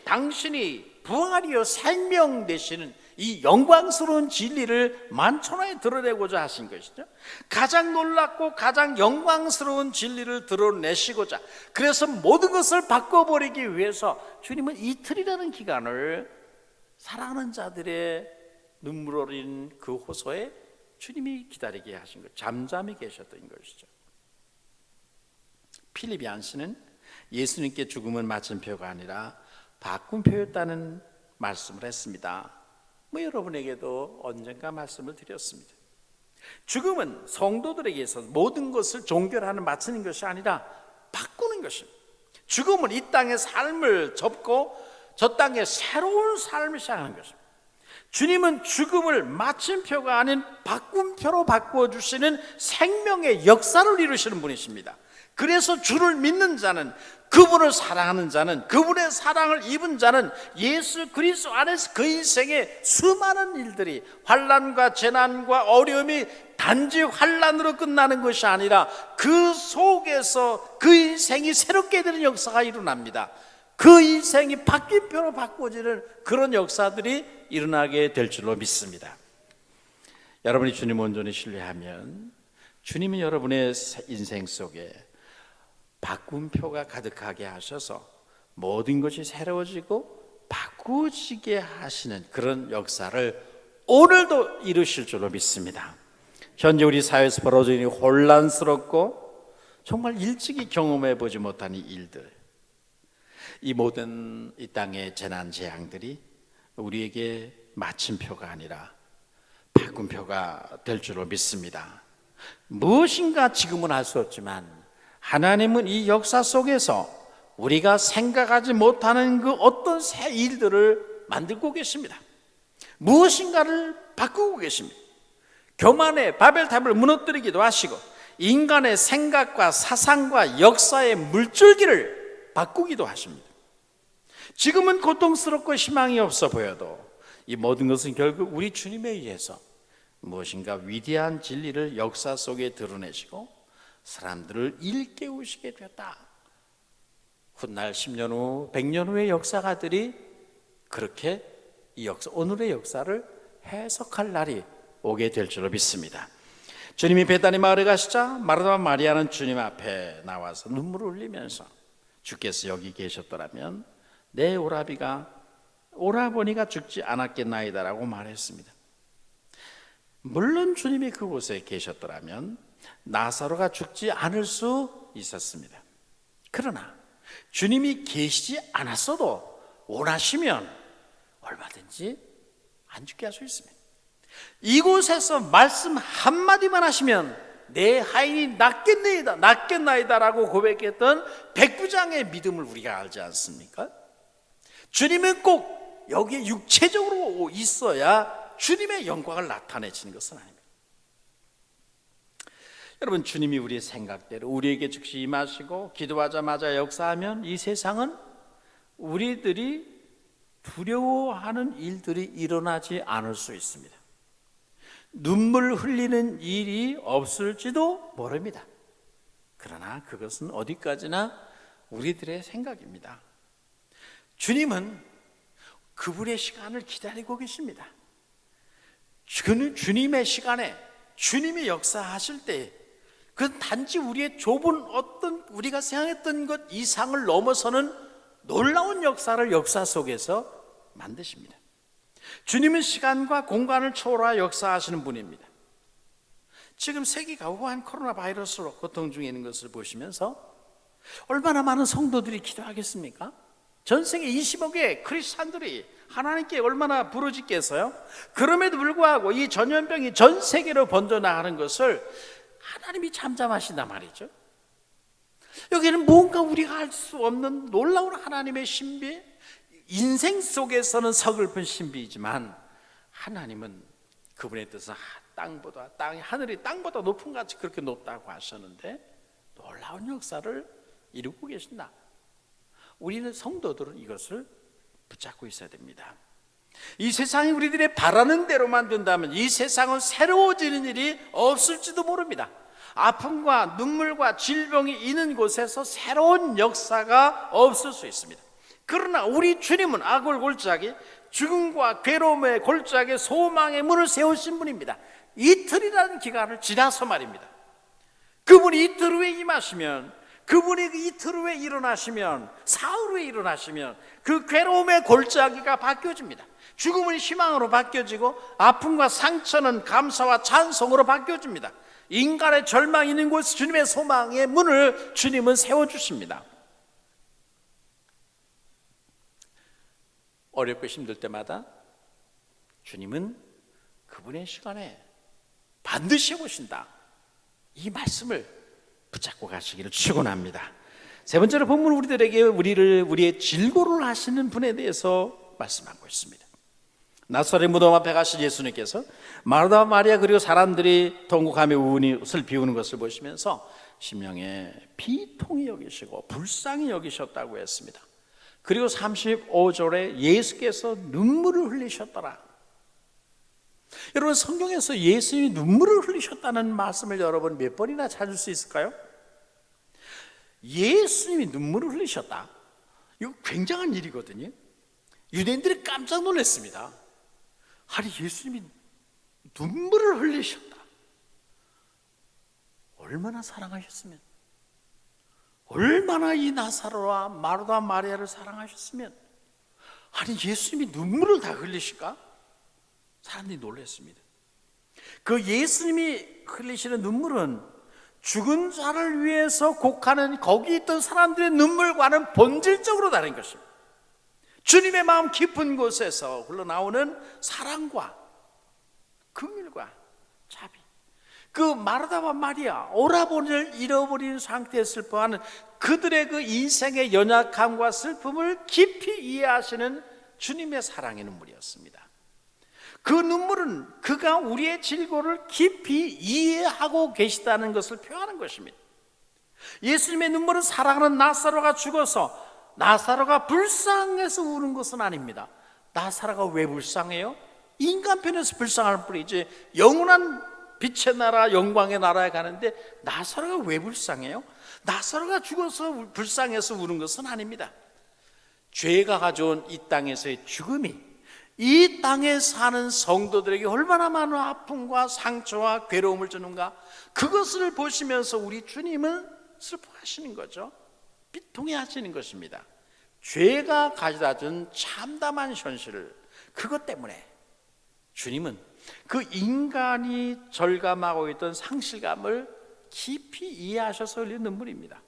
[SPEAKER 7] 당신이 부활이요 생명 되시는 이 영광스러운 진리를 만천하에 드러내고자 하신 것이죠. 가장 놀랍고 가장 영광스러운 진리를 드러내시고자, 그래서 모든 것을 바꿔버리기 위해서 주님은 이틀이라는 기간을 사랑하는 자들의 눈물 어린 그 호소에 주님이 기다리게 하신 것, 잠잠히 계셨던 것이죠. 필립 얀스는 예수님께 죽음은 마침표가 아니라 바꿈표였다는 말씀을 했습니다. 여러분에게도 언젠가 말씀을 드렸습니다. 죽음은 성도들에게서 모든 것을 종결하는 마치는 것이 아니라 바꾸는 것입니다. 죽음은 이 땅의 삶을 접고 저 땅에 새로운 삶을 시작하는 것입니다. 주님은 죽음을 마침표가 아닌 바꿈표로 바꿔주시는 생명의 역사를 이루시는 분이십니다. 그래서 주를 믿는 자는, 그분을 사랑하는 자는, 그분의 사랑을 입은 자는 예수 그리스도 안에서 그 인생의 수많은 일들이, 환난과 재난과 어려움이 단지 환난으로 끝나는 것이 아니라 그 속에서 그 인생이 새롭게 되는 역사가 일어납니다. 그 인생이 바뀐표로 바꿔지는 그런 역사들이 일어나게 될 줄로 믿습니다. 여러분이 주님 온전히 신뢰하면 주님은 여러분의 인생 속에 바꿈표가 가득하게 하셔서 모든 것이 새로워지고 바꾸지게 하시는 그런 역사를 오늘도 이루실 줄로 믿습니다. 현재 우리 사회에서 벌어지는 혼란스럽고 정말 일찍이 경험해 보지 못한 이 일들, 이 모든 이 땅의 재난 재앙들이 우리에게 마침표가 아니라 바꿈표가 될 줄로 믿습니다. 무엇인가 지금은 알 수 없지만 하나님은 이 역사 속에서 우리가 생각하지 못하는 그 어떤 새 일들을 만들고 계십니다. 무엇인가를 바꾸고 계십니다. 교만의 바벨탑을 무너뜨리기도 하시고 인간의 생각과 사상과 역사의 물줄기를 바꾸기도 하십니다. 지금은 고통스럽고 희망이 없어 보여도 이 모든 것은 결국 우리 주님에 의해서 무엇인가 위대한 진리를 역사 속에 드러내시고 사람들을 일깨우시게 되었다. 훗날 10년 후, 100년 후의 역사가들이 그렇게 이 역사, 오늘의 역사를 해석할 날이 오게 될 줄로 믿습니다. 주님이 베다니 마을에 가시자 마르다와 마리아는 주님 앞에 나와서 눈물을 흘리면서 주께서 여기 계셨더라면 내 오라버니가 죽지 않았겠나이다라고 말했습니다. 물론 주님이 그곳에 계셨더라면 나사로가 죽지 않을 수 있었습니다. 그러나 주님이 계시지 않았어도 원하시면 얼마든지 안 죽게 할 수 있습니다. 이곳에서 말씀 한마디만 하시면 내 하인이 낫겠나이다 라고 고백했던 백부장의 믿음을 우리가 알지 않습니까? 주님은 꼭 여기에 육체적으로 있어야 주님의 영광을 나타내시는 것은 아닙니다. 여러분, 주님이 우리의 생각대로 우리에게 즉시 임하시고 기도하자마자 역사하면 이 세상은 우리들이 두려워하는 일들이 일어나지 않을 수 있습니다. 눈물 흘리는 일이 없을지도 모릅니다. 그러나 그것은 어디까지나 우리들의 생각입니다. 주님은 그분의 시간을 기다리고 계십니다. 주님의 시간에 주님이 역사하실 때 그건 단지 우리의 좁은 어떤 우리가 생각했던 것 이상을 넘어서는 놀라운 역사를 역사 속에서 만드십니다. 주님은 시간과 공간을 초월하 역사하시는 분입니다. 지금 세계가 우한 코로나 바이러스로 고통 중에 있는 것을 보시면서 얼마나 많은 성도들이 기도하겠습니까? 전 세계 20억의 크리스찬들이 하나님께 얼마나 부르짖겠어요? 그럼에도 불구하고 이 전염병이 전 세계로 번져나가는 것을 하나님이 잠잠하신단 말이죠. 여기는 뭔가 우리가 알 수 없는 놀라운 하나님의 신비, 인생 속에서는 서글픈 신비이지만 하나님은 그분의 뜻은 하늘이 땅보다 높은 같이 그렇게 높다고 하셨는데 놀라운 역사를 이루고 계신다. 우리는 성도들은 이것을 붙잡고 있어야 됩니다. 이 세상이 우리들의 바라는 대로만 된다면 이 세상은 새로워지는 일이 없을지도 모릅니다. 아픔과 눈물과 질병이 있는 곳에서 새로운 역사가 없을 수 있습니다. 그러나 우리 주님은 악을 골짜기, 죽음과 괴로움의 골짜기, 소망의 문을 세우신 분입니다. 이틀이라는 기간을 지나서 말입니다. 그분이 이틀 후에 임하시면, 그분이 이틀 후에 일어나시면, 사흘 후에 일어나시면 그 괴로움의 골짜기가 바뀌어집니다. 죽음은 희망으로 바뀌어지고 아픔과 상처는 감사와 찬송으로 바뀌어집니다. 인간의 절망이 있는 곳에 주님의 소망의 문을 주님은 세워주십니다. 어렵고 힘들 때마다 주님은 그분의 시간에 반드시 오신다. 이 말씀을 붙잡고 가시기를 축원합니다. 세 번째로 본문 우리들에게 우리의 질고를 하시는 분에 대해서 말씀하고 있습니다. 나사렛 무덤 앞에 가신 예수님께서 마르다와 마리아 그리고 사람들이 통곡하며 우는 비우는 것을 보시면서 심령에 비통히 여기시고 불쌍히 여기셨다고 했습니다. 그리고 35절에 예수께서 눈물을 흘리셨더라. 여러분, 성경에서 예수님이 눈물을 흘리셨다는 말씀을 여러분 몇 번이나 찾을 수 있을까요? 예수님이 눈물을 흘리셨다. 이거 굉장한 일이거든요. 유대인들이 깜짝 놀랐습니다. 아니, 예수님이 눈물을 흘리셨다. 얼마나 사랑하셨으면, 얼마나 이 나사로와 마르다 마리아를 사랑하셨으면, 아니 예수님이 눈물을 다 흘리실까? 사람들이 놀랐습니다. 그 예수님이 흘리시는 눈물은 죽은 자를 위해서 곡하는 거기 있던 사람들의 눈물과는 본질적으로 다른 것입니다. 주님의 마음 깊은 곳에서 흘러나오는 사랑과 긍휼과 자비, 그 마르다와 마리아 오라버니를 잃어버린 상태에 슬퍼하는 그들의 그 인생의 연약함과 슬픔을 깊이 이해하시는 주님의 사랑의 눈물이었습니다. 그 눈물은 그가 우리의 질고를 깊이 이해하고 계시다는 것을 표하는 것입니다. 예수님의 눈물은 사랑하는 나사로가 죽어서 나사로가 불쌍해서 우는 것은 아닙니다. 나사로가 왜 불쌍해요? 인간편에서 불쌍할 뿐이지 영원한 빛의 나라, 영광의 나라에 가는데 나사로가 왜 불쌍해요? 나사로가 죽어서 불쌍해서 우는 것은 아닙니다. 죄가 가져온 이 땅에서의 죽음이 이 땅에 사는 성도들에게 얼마나 많은 아픔과 상처와 괴로움을 주는가, 그것을 보시면서 우리 주님은 슬퍼하시는 거죠. 비통해 하시는 것입니다. 죄가 가져다 준 참담한 현실을, 그것 때문에 주님은 그 인간이 절감하고 있던 상실감을 깊이 이해하셔서 흘린 눈물입니다.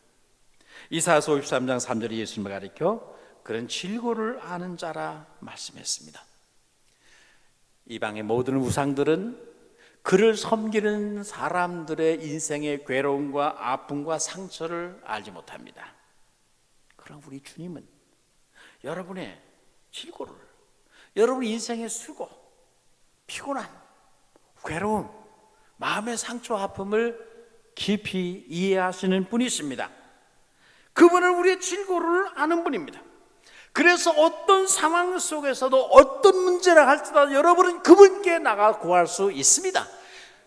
[SPEAKER 7] 이사야서 53장 3절에 예수님을 가리켜 그런 질고를 아는 자라 말씀했습니다. 이방의 모든 우상들은 그를 섬기는 사람들의 인생의 괴로움과 아픔과 상처를 알지 못합니다. 그러나 우리 주님은 여러분의 질고를, 여러분 인생의 수고, 피곤함, 괴로움, 마음의 상처와 아픔을 깊이 이해하시는 분이십니다. 그분은 우리의 질고를 아는 분입니다. 그래서 어떤 상황 속에서도 어떤 문제라 할지라도 여러분은 그분께 나가 구할 수 있습니다.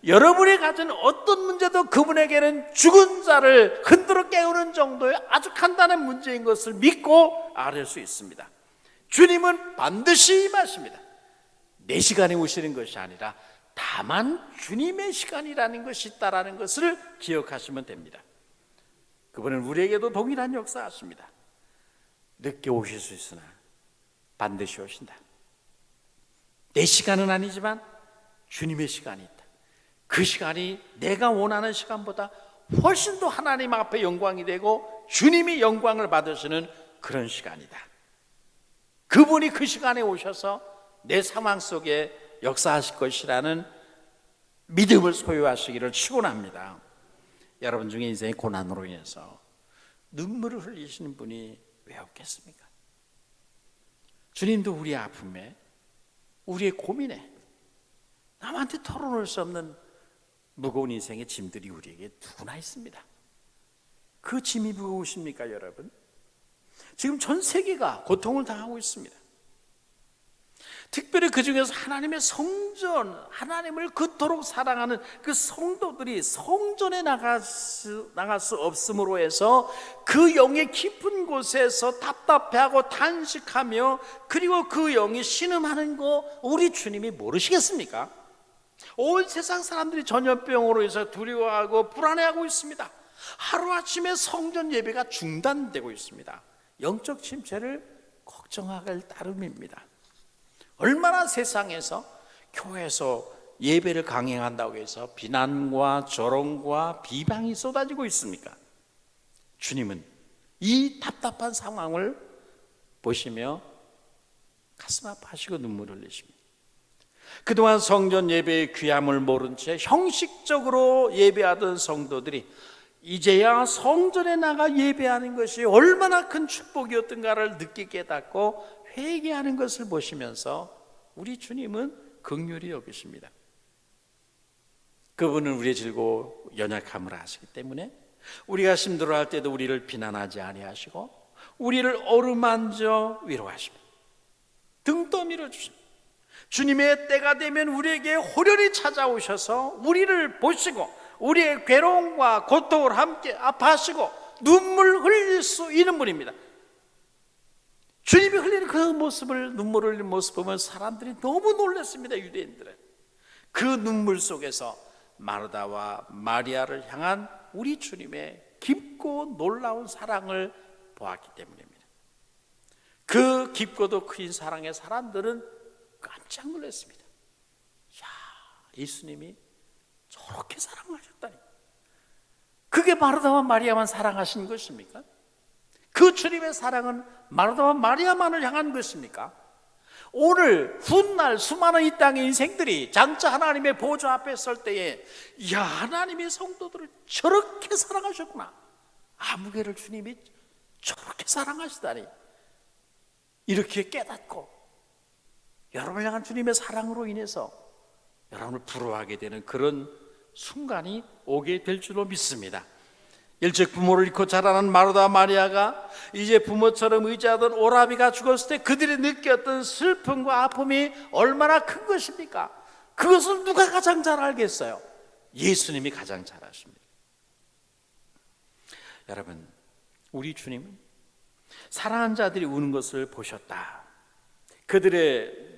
[SPEAKER 7] 여러분이 가진 어떤 문제도 그분에게는 죽은 자를 흔들어 깨우는 정도의 아주 간단한 문제인 것을 믿고 알 수 있습니다. 주님은 반드시 임하십니다. 내 시간에 오시는 것이 아니라 다만 주님의 시간이라는 것이 있다는 것을 기억하시면 됩니다. 그분은 우리에게도 동일한 역사하십니다. 늦게 오실 수 있으나 반드시 오신다. 내 시간은 아니지만 주님의 시간이 있다. 그 시간이 내가 원하는 시간보다 훨씬 더 하나님 앞에 영광이 되고 주님이 영광을 받으시는 그런 시간이다. 그분이 그 시간에 오셔서 내 상황 속에 역사하실 것이라는 믿음을 소유하시기를 축원합니다. 여러분 중에 인생의 고난으로 인해서 눈물을 흘리시는 분이 왜 없겠습니까? 주님도 우리의 아픔에, 우리의 고민에, 남한테 털어놓을 수 없는 무거운 인생의 짐들이 우리에게 누구나 있습니다. 그 짐이 무거우십니까, 여러분? 지금 전 세계가 고통을 당하고 있습니다. 특별히 그 중에서 하나님의 성전, 하나님을 그토록 사랑하는 그 성도들이 성전에 나갈 수 없음으로 해서 그 영의 깊은 곳에서 답답해하고 탄식하며 그리고 그 영이 신음하는 거 우리 주님이 모르시겠습니까? 온 세상 사람들이 전염병으로 해서 두려워하고 불안해하고 있습니다. 하루아침에 성전 예배가 중단되고 있습니다. 영적 침체를 걱정할 따름입니다. 얼마나 세상에서 교회에서 예배를 강행한다고 해서 비난과 조롱과 비방이 쏟아지고 있습니까? 주님은 이 답답한 상황을 보시며 가슴 아파하시고 눈물을 흘리십니다. 그동안 성전 예배의 귀함을 모른 채 형식적으로 예배하던 성도들이 이제야 성전에 나가 예배하는 것이 얼마나 큰 축복이었던가를 늦게 깨닫고 회개하는 것을 보시면서 우리 주님은 긍휼히 여기십니다. 그분은 우리의 질고 연약함을 아시기 때문에 우리가 힘들어할 때도 우리를 비난하지 아니하시고 우리를 어루만져 위로하십니다. 등 떠밀어 주십니다. 주님의 때가 되면 우리에게 호련히 찾아오셔서 우리를 보시고 우리의 괴로움과 고통을 함께 아파하시고 눈물 흘릴 수 있는 분입니다. 주님이 흘리는 그 모습을, 눈물을 흘리는 모습을 보면 사람들이 너무 놀랐습니다. 유대인들은 그 눈물 속에서 마르다와 마리아를 향한 우리 주님의 깊고 놀라운 사랑을 보았기 때문입니다. 그 깊고도 큰 사랑의 사람들은 깜짝 놀랐습니다. 야, 예수님이 저렇게 사랑하셨다니. 그게 마르다와 마리아만 사랑하신 것입니까? 그 주님의 사랑은 마르다와 마리아만을 향한 것입니까? 오늘 훗날 수많은 이 땅의 인생들이 장차 하나님의 보좌 앞에 설 때에 야, 하나님의 성도들을 저렇게 사랑하셨구나, 아무개를 주님이 저렇게 사랑하시다니, 이렇게 깨닫고 여러분을 향한 주님의 사랑으로 인해서 여러분을 부러워하게 되는 그런 순간이 오게 될 줄로 믿습니다. 일찍 부모를 잃고 자라난 마르다 마리아가 이제 부모처럼 의지하던 오라비가 죽었을 때 그들이 느꼈던 슬픔과 아픔이 얼마나 큰 것입니까? 그것을 누가 가장 잘 알겠어요? 예수님이 가장 잘 아십니다. 여러분, 우리 주님은 사랑하는 자들이 우는 것을 보셨다. 그들의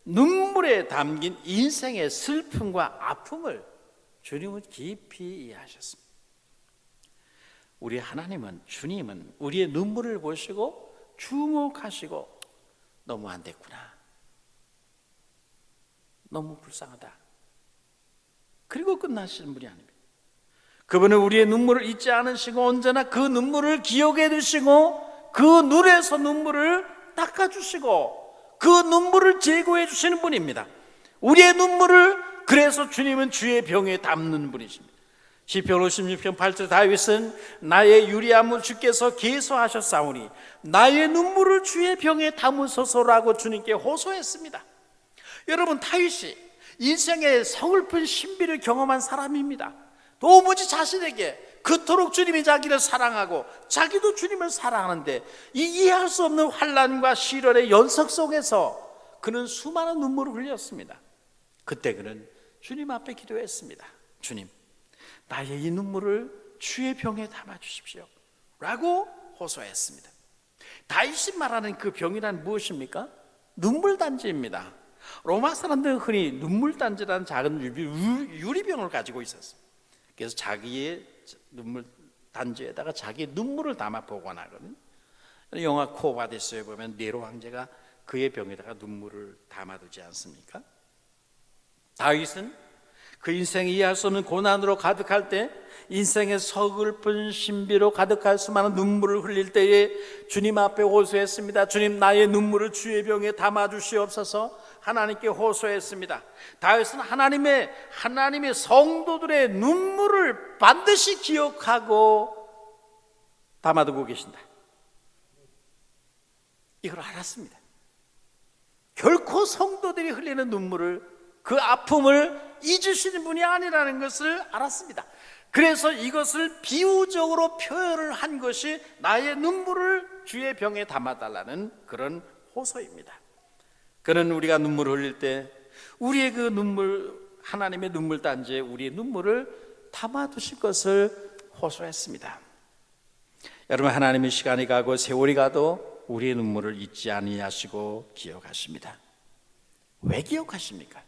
[SPEAKER 7] 눈물에 담긴 인생의 슬픔과 아픔을 주님은 깊이 이해하셨습니다. 우리 하나님은, 주님은 우리의 눈물을 보시고 주목하시고 너무 안 됐구나, 너무 불쌍하다, 그리고 끝나시는 분이 아닙니다. 그분은 우리의 눈물을 잊지 않으시고 언제나 그 눈물을 기억해 두시고 그 눈에서 눈물을 닦아주시고 그 눈물을 제거해 주시는 분입니다. 우리의 눈물을, 그래서 주님은 주의 병에 담는 분이십니다. 시편 56편 8절 다윗은 나의 유리함을 주께서 계수하셨사오니 나의 눈물을 주의 병에 담으소서라고 주님께 호소했습니다. 여러분, 다윗이 인생의 서글픈 신비를 경험한 사람입니다. 도무지 자신에게 그토록 주님이 자기를 사랑하고 자기도 주님을 사랑하는데 이 이해할 수 없는 환난과 시련의 연속 속에서 그는 수많은 눈물을 흘렸습니다. 그때 그는 주님 앞에 기도했습니다. 주님, 나의 이 눈물을 주의 병에 담아주십시오 라고 호소했습니다. 다윗이 말하는 그 병이란 무엇입니까? 눈물단지입니다. 로마 사람들은 흔히 눈물단지라는 작은 유리병을 가지고 있었습니다. 그래서 자기의 눈물단지에다가 자기의 눈물을 담아 보관하거든요. 영화 코바디스에 보면 네로 황제가 그의 병에다가 눈물을 담아두지 않습니까? 다윗은 그 인생이 이해할 수 없는 고난으로 가득할 때, 인생의 서글픈 신비로 가득할 수많은 눈물을 흘릴 때에 주님 앞에 호소했습니다. 주님, 나의 눈물을 주의 병에 담아주시옵소서. 하나님께 호소했습니다. 다윗은 하나님의 성도들의 눈물을 반드시 기억하고 담아두고 계신다, 이걸 알았습니다. 결코 성도들이 흘리는 눈물을, 그 아픔을 잊으시는 분이 아니라는 것을 알았습니다. 그래서 이것을 비유적으로 표현을 한 것이 나의 눈물을 주의 병에 담아달라는 그런 호소입니다. 그는 우리가 눈물을 흘릴 때 우리의 그 눈물, 하나님의 눈물단지에 우리의 눈물을 담아두실 것을 호소했습니다. 여러분, 하나님의 시간이 가고 세월이 가도 우리의 눈물을 잊지 아니하시고 기억하십니다. 왜 기억하십니까?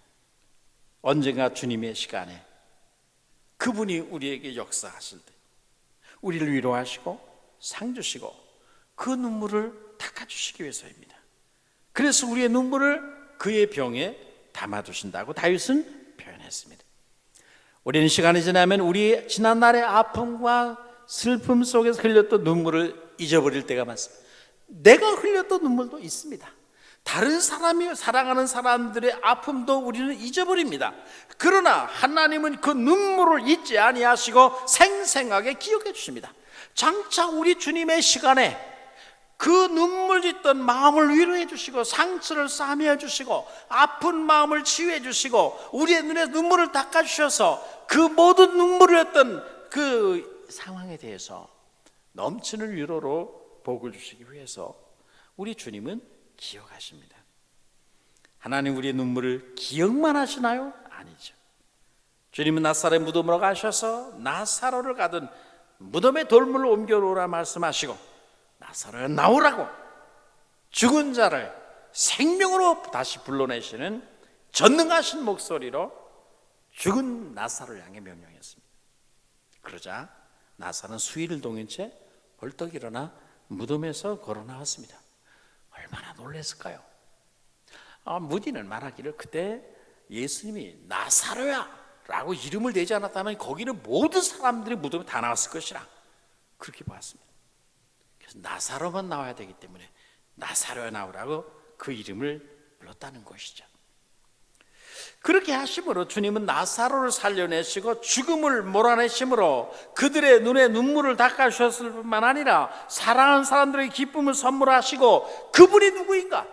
[SPEAKER 7] 언젠가 주님의 시간에 그분이 우리에게 역사하실 때 우리를 위로하시고 상 주시고 그 눈물을 닦아주시기 위해서입니다. 그래서 우리의 눈물을 그의 병에 담아두신다고 다윗은 표현했습니다. 우리는 시간이 지나면 우리 지난날의 아픔과 슬픔 속에서 흘렸던 눈물을 잊어버릴 때가 많습니다. 내가 흘렸던 눈물도 있습니다. 다른 사람이 사랑하는 사람들의 아픔도 우리는 잊어버립니다. 그러나 하나님은 그 눈물을 잊지 아니하시고 생생하게 기억해 주십니다. 장차 우리 주님의 시간에 그 눈물 짓던 마음을 위로해 주시고 상처를 싸매어 주시고 아픈 마음을 치유해 주시고 우리의 눈에 눈물을 닦아 주셔서 그 모든 눈물이었던 그 상황에 대해서 넘치는 위로로 복을 주시기 위해서 우리 주님은 기억하십니다. 하나님 우리의 눈물을 기억만 하시나요? 아니죠. 주님은 나사렛 무덤으로 가셔서 나사로를 가든 무덤에 돌물을 옮겨놓으라 말씀하시고 나사로야 나오라고 죽은 자를 생명으로 다시 불러내시는 전능하신 목소리로 죽은 나사로를 향해 명령했습니다. 그러자 나사로는 수의를 동인 채 벌떡 일어나 무덤에서 걸어 나왔습니다. 얼마나 놀랐을까요? 무디는 말하기를 그때 예수님이 나사로야 라고 이름을 대지 않았다면 거기는 모든 사람들이 무덤에 다 나왔을 것이라 그렇게 보았습니다. 그래서 나사로만 나와야 되기 때문에 나사로야 나오라고 그 이름을 불렀다는 것이죠. 그렇게 하심으로 주님은 나사로를 살려내시고 죽음을 몰아내심으로 그들의 눈에 눈물을 닦아주셨을 뿐만 아니라 사랑하는 사람들에게 기쁨을 선물하시고 그분이 누구인가?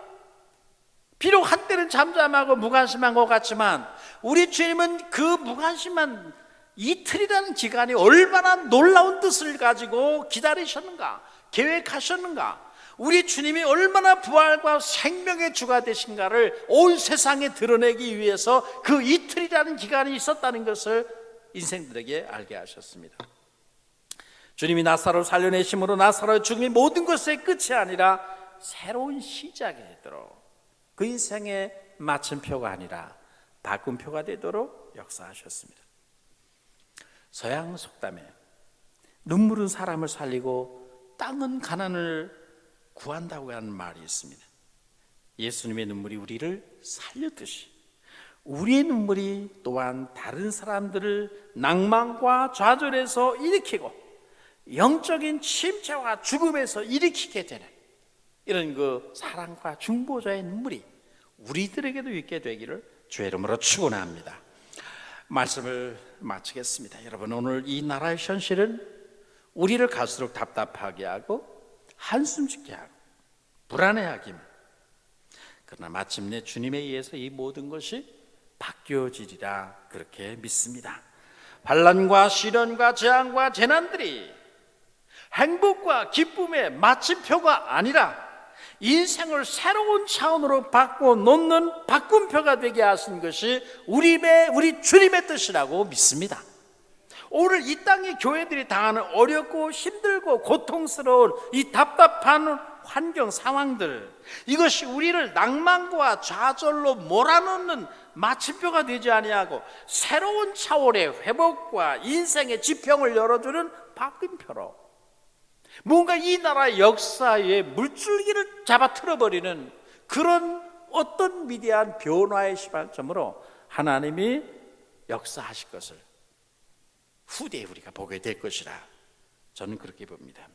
[SPEAKER 7] 비록 한때는 잠잠하고 무관심한 것 같지만 우리 주님은 그 무관심한 이틀이라는 기간이 얼마나 놀라운 뜻을 가지고 기다리셨는가, 계획하셨는가, 우리 주님이 얼마나 부활과 생명의 주가 되신가를 온 세상에 드러내기 위해서 그 이틀이라는 기간이 있었다는 것을 인생들에게 알게 하셨습니다. 주님이 나사로를 살려내심으로 나사로의 죽음이 모든 것의 끝이 아니라 새로운 시작이 되도록, 그 인생의 마침표가 아니라 바꿈표가 되도록 역사하셨습니다. 서양 속담에 눈물은 사람을 살리고 땅은 가난을 구한다고 하는 말이 있습니다. 예수님의 눈물이 우리를 살렸듯이 우리의 눈물이 또한 다른 사람들을 낭만과 좌절에서 일으키고 영적인 침체와 죽음에서 일으키게 되는 이런 그 사랑과 중보자의 눈물이 우리들에게도 있게 되기를 주의 이름으로 축원합니다. 말씀을 마치겠습니다. 여러분, 오늘 이 나라의 현실은 우리를 갈수록 답답하게 하고 한숨 짓게 하고 불안해하기만, 그러나 마침내 주님에 의해서 이 모든 것이 바뀌어지리라 그렇게 믿습니다. 반란과 시련과 재앙과 재난들이 행복과 기쁨의 마침표가 아니라 인생을 새로운 차원으로 바꿔 놓는 바꿈표가 되게 하신 것이 우리 주님의 뜻이라고 믿습니다. 오늘 이 땅의 교회들이 당하는 어렵고 힘들고 고통스러운 이 답답한 환경 상황들, 이것이 우리를 낭만과 좌절로 몰아넣는 마침표가 되지 아니하고 새로운 차원의 회복과 인생의 지평을 열어주는 바꿈표로, 뭔가 이 나라의 역사의 물줄기를 잡아 틀어버리는 그런 어떤 위대한 변화의 시발점으로 하나님이 역사하실 것을 후대에 우리가 보게 될 것이라 저는 그렇게 봅니다.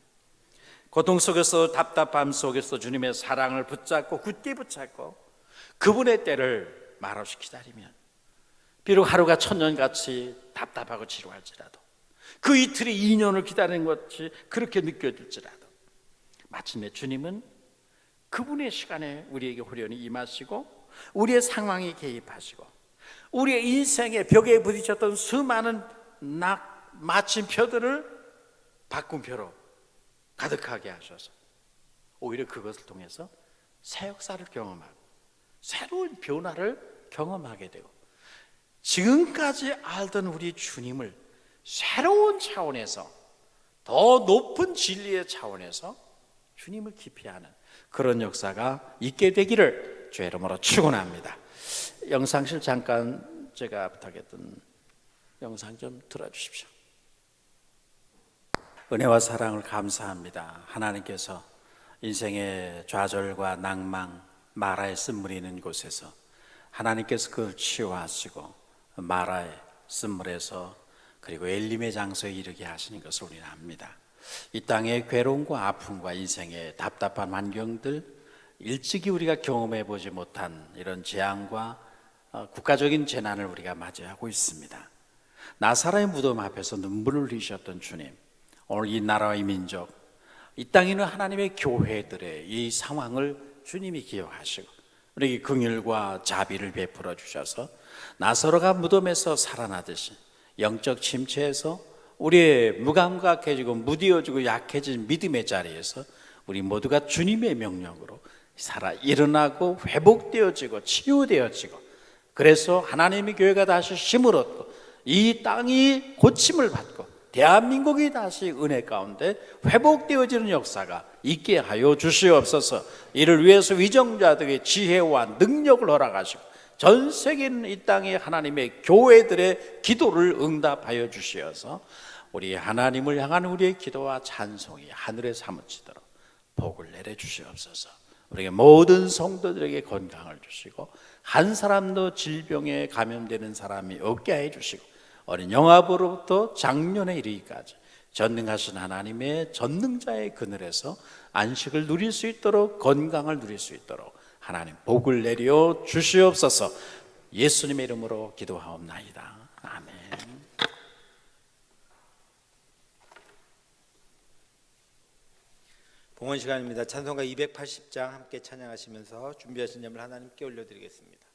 [SPEAKER 7] 고통 속에서, 답답함 속에서 주님의 사랑을 붙잡고 굳게 붙잡고 그분의 때를 말없이 기다리면, 비록 하루가 천년같이 답답하고 지루할지라도, 그 이틀이 2년을 기다리는 것이 그렇게 느껴질지라도, 마침내 주님은 그분의 시간에 우리에게 호련히 임하시고 우리의 상황에 개입하시고 우리의 인생의 벽에 부딪혔던 수많은 마침표들을 바꿈표로 가득하게 하셔서 오히려 그것을 통해서 새 역사를 경험하고 새로운 변화를 경험하게 되고 지금까지 알던 우리 주님을 새로운 차원에서, 더 높은 진리의 차원에서 주님을 깊이 아는 그런 역사가 있게 되기를 주의 이름으로 축원합니다. 영상실 잠깐 제가 부탁했던 영상 좀 틀어주십시오. 은혜와 사랑을 감사합니다. 하나님께서 인생의 좌절과 낭망, 마라의 쓴물이 있는 곳에서 하나님께서 그걸 치유하시고 마라의 쓴물에서 그리고 엘림의 장소에 이르게 하시는 것을 우리는 압니다. 이 땅의 괴로움과 아픔과 인생의 답답한 환경들, 일찍이 우리가 경험해 보지 못한 이런 재앙과 국가적인 재난을 우리가 맞이하고 있습니다. 나사로의 무덤 앞에서 눈물을 흘리셨던 주님, 오늘 이 나라와 이 민족, 이 땅에 있는 하나님의 교회들의 이 상황을 주님이 기억하시고 우리에게 긍휼과 자비를 베풀어 주셔서 나사로가 무덤에서 살아나듯이 영적 침체에서 우리의 무감각해지고 무디어지고 약해진 믿음의 자리에서 우리 모두가 주님의 명령으로 살아 일어나고 회복되어지고 치유되어지고, 그래서 하나님의 교회가 다시 힘을 얻고 이 땅이 고침을 받고 대한민국이 다시 은혜 가운데 회복되어지는 역사가 있게 하여 주시옵소서. 이를 위해서 위정자들의 지혜와 능력을 허락하시고 전 세계 있는 이 땅의 하나님의 교회들의 기도를 응답하여 주시어서 우리 하나님을 향한 우리의 기도와 찬송이 하늘에 사무치도록 복을 내려 주시옵소서. 우리에게 모든 성도들에게 건강을 주시고 한 사람도 질병에 감염되는 사람이 없게 해 주시고 어린 영아부로부터 장년에 이르기까지 전능하신 하나님의 전능자의 그늘에서 안식을 누릴 수 있도록, 건강을 누릴 수 있도록 하나님 복을 내려 주시옵소서. 예수님의 이름으로 기도하옵나이다. 아멘.
[SPEAKER 2] 봉헌 시간입니다. 찬송가 280장 함께 찬양하시면서 준비하신 점을 하나님께 올려드리겠습니다.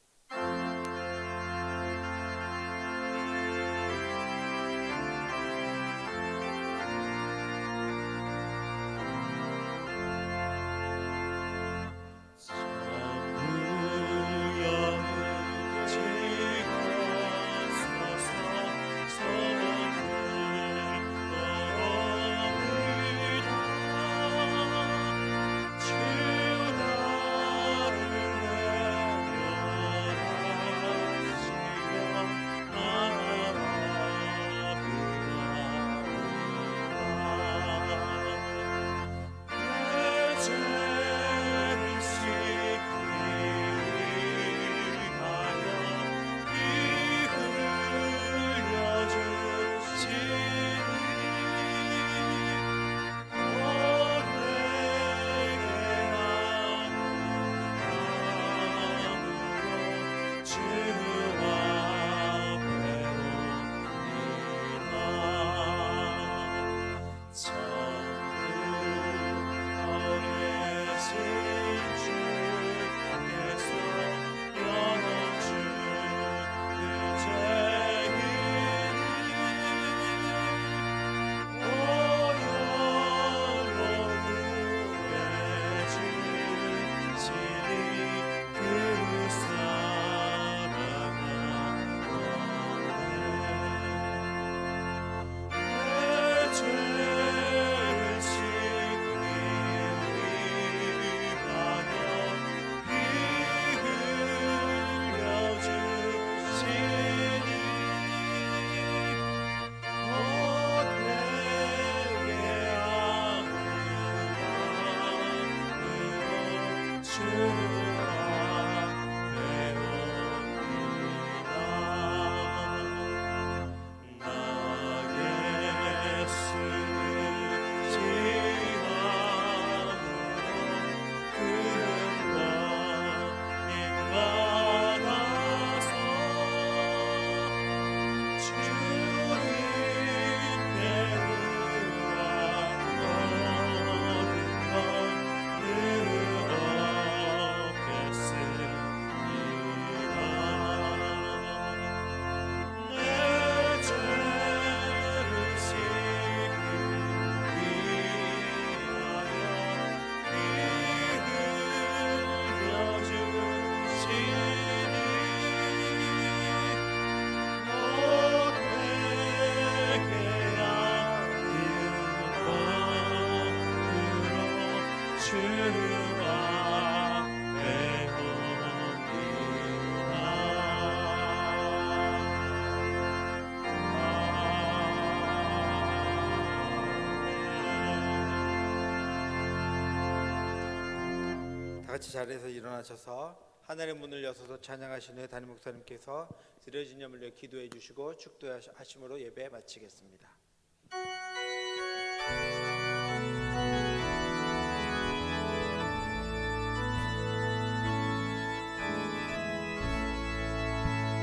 [SPEAKER 2] 다 같이 자리에서 일어나셔서 하늘의 문을 여서서 찬양하신 후에 담임 목사님께서 드려진 염을 위해 기도해 주시고 축도하심으로 예배 마치겠습니다.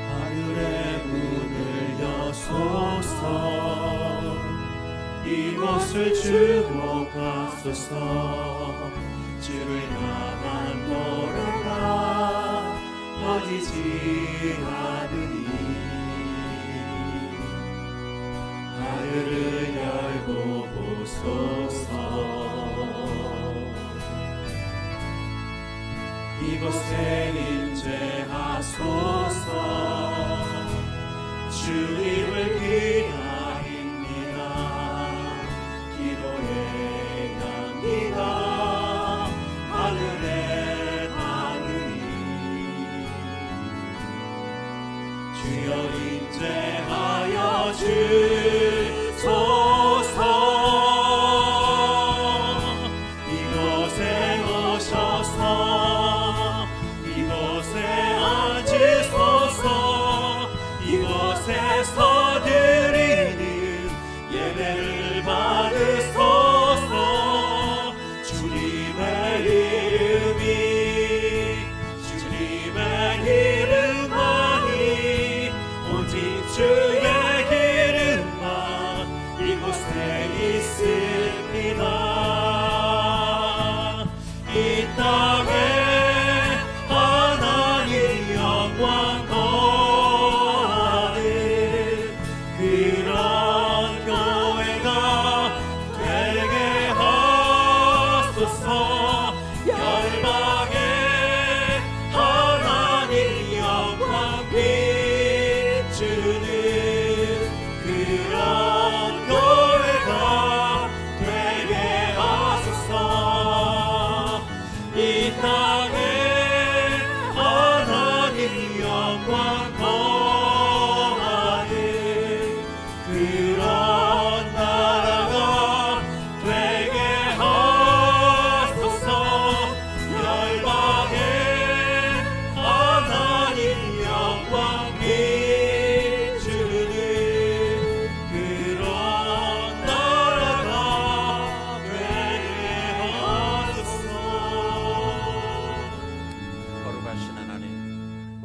[SPEAKER 3] 하늘의 문을 여소서 이곳을 주목하소서 주를 향한 노래가 꺼지지 않으니 하늘을 열고 보소서 이곳에 임재하소서 주님을 기다립니다 기도의 향기가 하늘에 닿으니 주여 임재하여 주소서 이곳에 오셔서 이곳에 앉으소서 이곳에서 드리는 예배를 받으소서 주님의 이름만이 오직 주의 이름만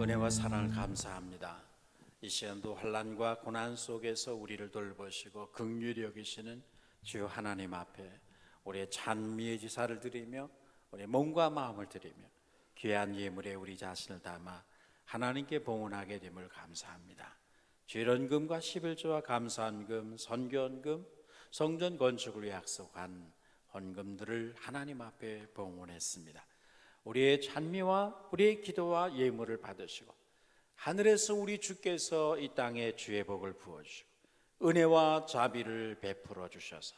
[SPEAKER 7] 은혜와 사랑을 감사합니다. 이 시간도 환난과 고난 속에서 우리를 돌보시고 긍휼히 여기시는 주 하나님 앞에 우리의 찬미의 지사를 드리며 우리의 몸과 마음을 드리며 귀한 예물에 우리 자신을 담아 하나님께 봉헌하게 됨을 감사합니다. 죄런금과 11조와 감사헌금, 선교헌금, 성전 건축을 위해 약속한 헌금들을 하나님 앞에 봉헌했습니다. 우리의 찬미와 우리의 기도와 예물을 받으시고 하늘에서 우리 주께서 이 땅에 주의 복을 부어주시고 은혜와 자비를 베풀어 주셔서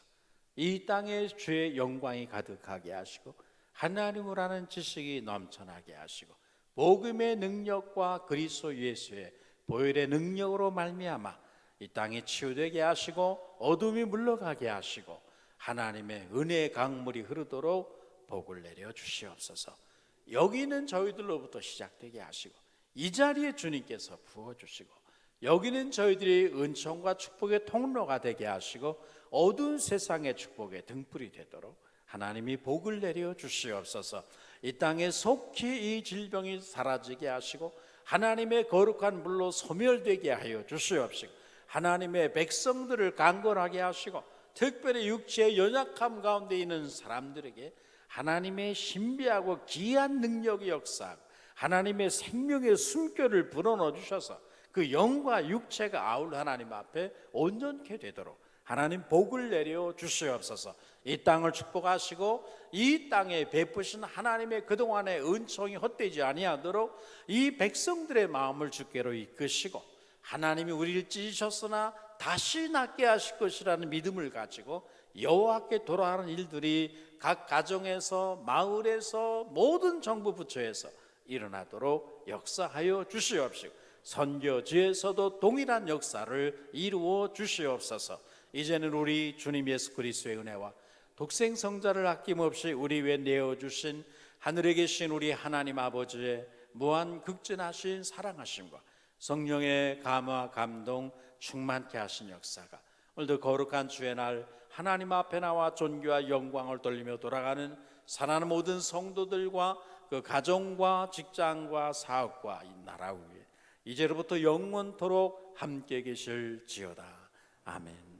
[SPEAKER 7] 이 땅에 주의 영광이 가득하게 하시고 하나님을 아는 지식이 넘쳐나게 하시고 복음의 능력과 그리스도 예수의 보혈의 능력으로 말미암아 이 땅이 치유되게 하시고 어둠이 물러가게 하시고 하나님의 은혜의 강물이 흐르도록 복을 내려 주시옵소서. 여기는 저희들로부터 시작되게 하시고 이 자리에 주님께서 부어주시고 여기는 저희들이 은총과 축복의 통로가 되게 하시고 어두운 세상의 축복의 등불이 되도록 하나님이 복을 내려 주시옵소서. 이 땅에 속히 이 질병이 사라지게 하시고 하나님의 거룩한 물로 소멸되게 하여 주시옵시고 하나님의 백성들을 강건하게 하시고 특별히 육체의 연약함 가운데 있는 사람들에게 하나님의 신비하고 귀한 능력의 역사하고 하나님의 생명의 숨결을 불어넣어 주셔서 그 영과 육체가 아울 하나님 앞에 온전케 되도록 하나님 복을 내려 주시옵소서. 이 땅을 축복하시고 이 땅에 베푸신 하나님의 그동안의 은총이 헛되지 아니하도록 이 백성들의 마음을 주께로 이끄시고 하나님이 우리를 찢으셨으나 다시 낫게 하실 것이라는 믿음을 가지고 여호와께 돌아가는 일들이 각 가정에서 마을에서 모든 정부 부처에서 일어나도록 역사하여 주시옵시고 선교지에서도 동일한 역사를 이루어 주시옵소서. 이제는 우리 주님 예수 그리스도의 은혜와 독생 성자를 아낌없이 우리 위에 내어주신 하늘에 계신 우리 하나님 아버지의 무한 극진하신 사랑하심과 성령의 감화 감동 충만케 하신 역사가 오늘도 거룩한 주의 날 하나님 앞에 나와 존귀와 영광을 돌리며 돌아가는 사랑하는 모든 성도들과 그 가정과 직장과 사업과 이 나라 위에 이제로부터 영원토록 함께 계실지어다. 아멘.